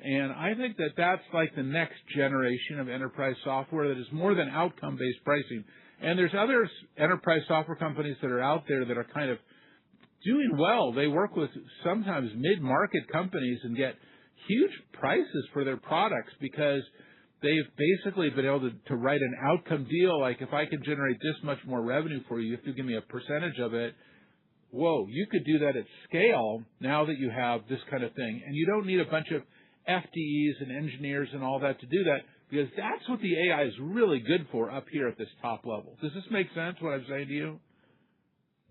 And I think that that's like the next generation of enterprise software that is more than outcome-based pricing. And there's other enterprise software companies that are out there that are kind of doing well. They work with sometimes mid-market companies and get huge prices for their products because they've basically been able to write an outcome deal. Like, if I can generate this much more revenue for you, you have to give me a percentage of it. Whoa, you could do that at scale now that you have this kind of thing. And you don't need a bunch of FTEs and engineers and all that to do that, because that's what the AI is really good for up here at this top level. Does this make sense, what I'm saying to you?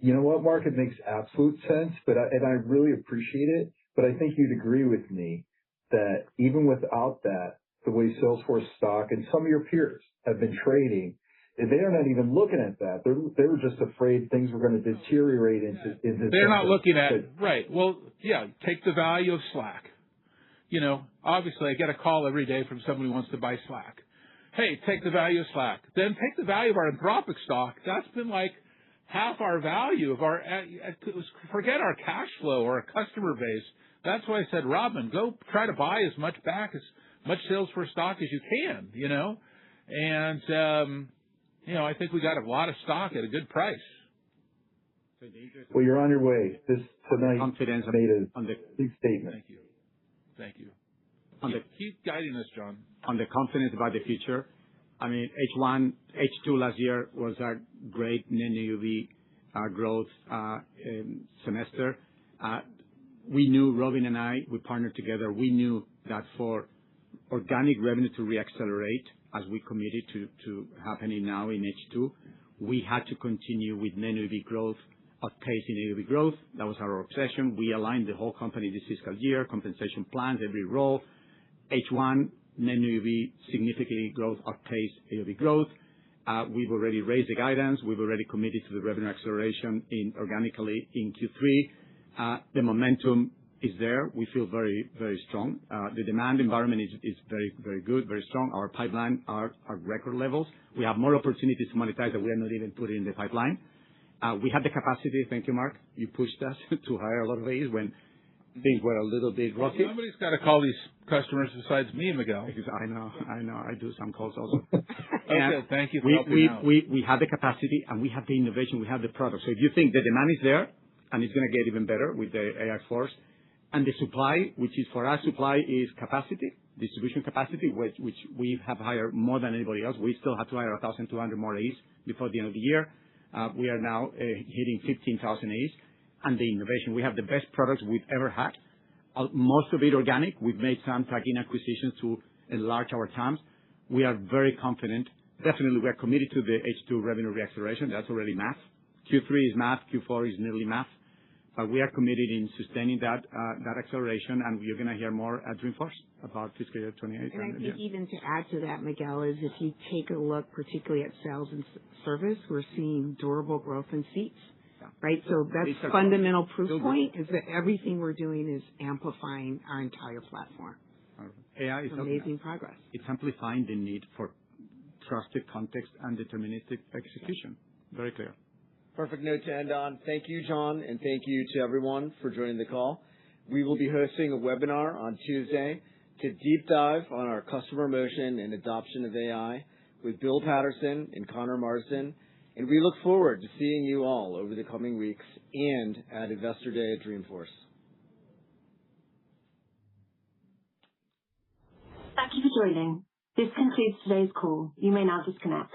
You know what, Mark? It makes absolute sense, and I really appreciate it. But I think you'd agree with me that even without that, the way Salesforce stock and some of your peers have been trading, they're not even looking at that. They were just afraid things were going to deteriorate into. They're not looking at it, right? Well, yeah. Take the value of Slack. Obviously, I get a call every day from someone who wants to buy Slack. Hey, take the value of Slack. Then take the value of our Anthropic stock. That's been like half our value of our. Forget our cash flow or our customer base. That's why I said, Robin, go try to buy as much Salesforce stock as you can. And I think we got a lot of stock at a good price. Well, you're on your way. This tonight confidence made a big statement. Thank you. Keep guiding us, John. On the confidence about the future, H2 last year was a great net new AOV growth semester. We knew, Robin and I, we partnered together. We knew that for organic revenue to reaccelerate, as we committed to happening now in H2, we had to continue with net new AOV growth, outpacing AOV growth. That was our obsession. We aligned the whole company this fiscal year, compensation plans, every role. H1, net new AOV significantly growth outpaced AOV growth. We've already raised the guidance. We've already committed to the revenue acceleration organically in Q3. The momentum is there. We feel very, very strong. The demand environment is very, very good, very strong. Our pipeline are record levels. We have more opportunities to monetize that we are not even putting in the pipeline. We have the capacity. Thank you, Mark. You pushed us to hire a lot of AEs when things were a little bit rocky. Somebody's got to call these customers besides me and Miguel. I know. I do some calls also. Okay, thank you for helping out. We have the capacity and we have the innovation. We have the product. So if you think the demand is there and it's going to get even better with the AI Force, and the supply, which is for us, supply is capacity, distribution capacity, which we have hired more than anybody else. We still have to hire 1,200 more AEs before the end of the year. We are now hitting 15,000 AEs. And the innovation, we have the best products we've ever had. Most of it organic. We've made some tuck-in acquisitions to enlarge our TAMs. We are very confident. Definitely, we are committed to the H2 revenue reacceleration. That's already math. Q3 is math, Q4 is nearly math. But we are committed in sustaining that acceleration, and we are going to hear more at Dreamforce about fiscal year 28. And I think even to add to that, Miguel, is if you take a look particularly at sales and service, we're seeing durable growth in seats, right? So that's fundamental proof point is that everything we're doing is amplifying our entire platform. AI is amazing progress. It's amplifying the need for trusted context and deterministic execution. Very clear. Perfect note to end on. Thank you, John, and thank you to everyone for joining the call. We will be hosting a webinar on Tuesday to deep dive on our customer motion and adoption of AI with Bill Patterson and Connor Marsden, and we look forward to seeing you all over the coming weeks and at Investor Day at Dreamforce. Thank you for joining. This concludes today's call. You may now disconnect.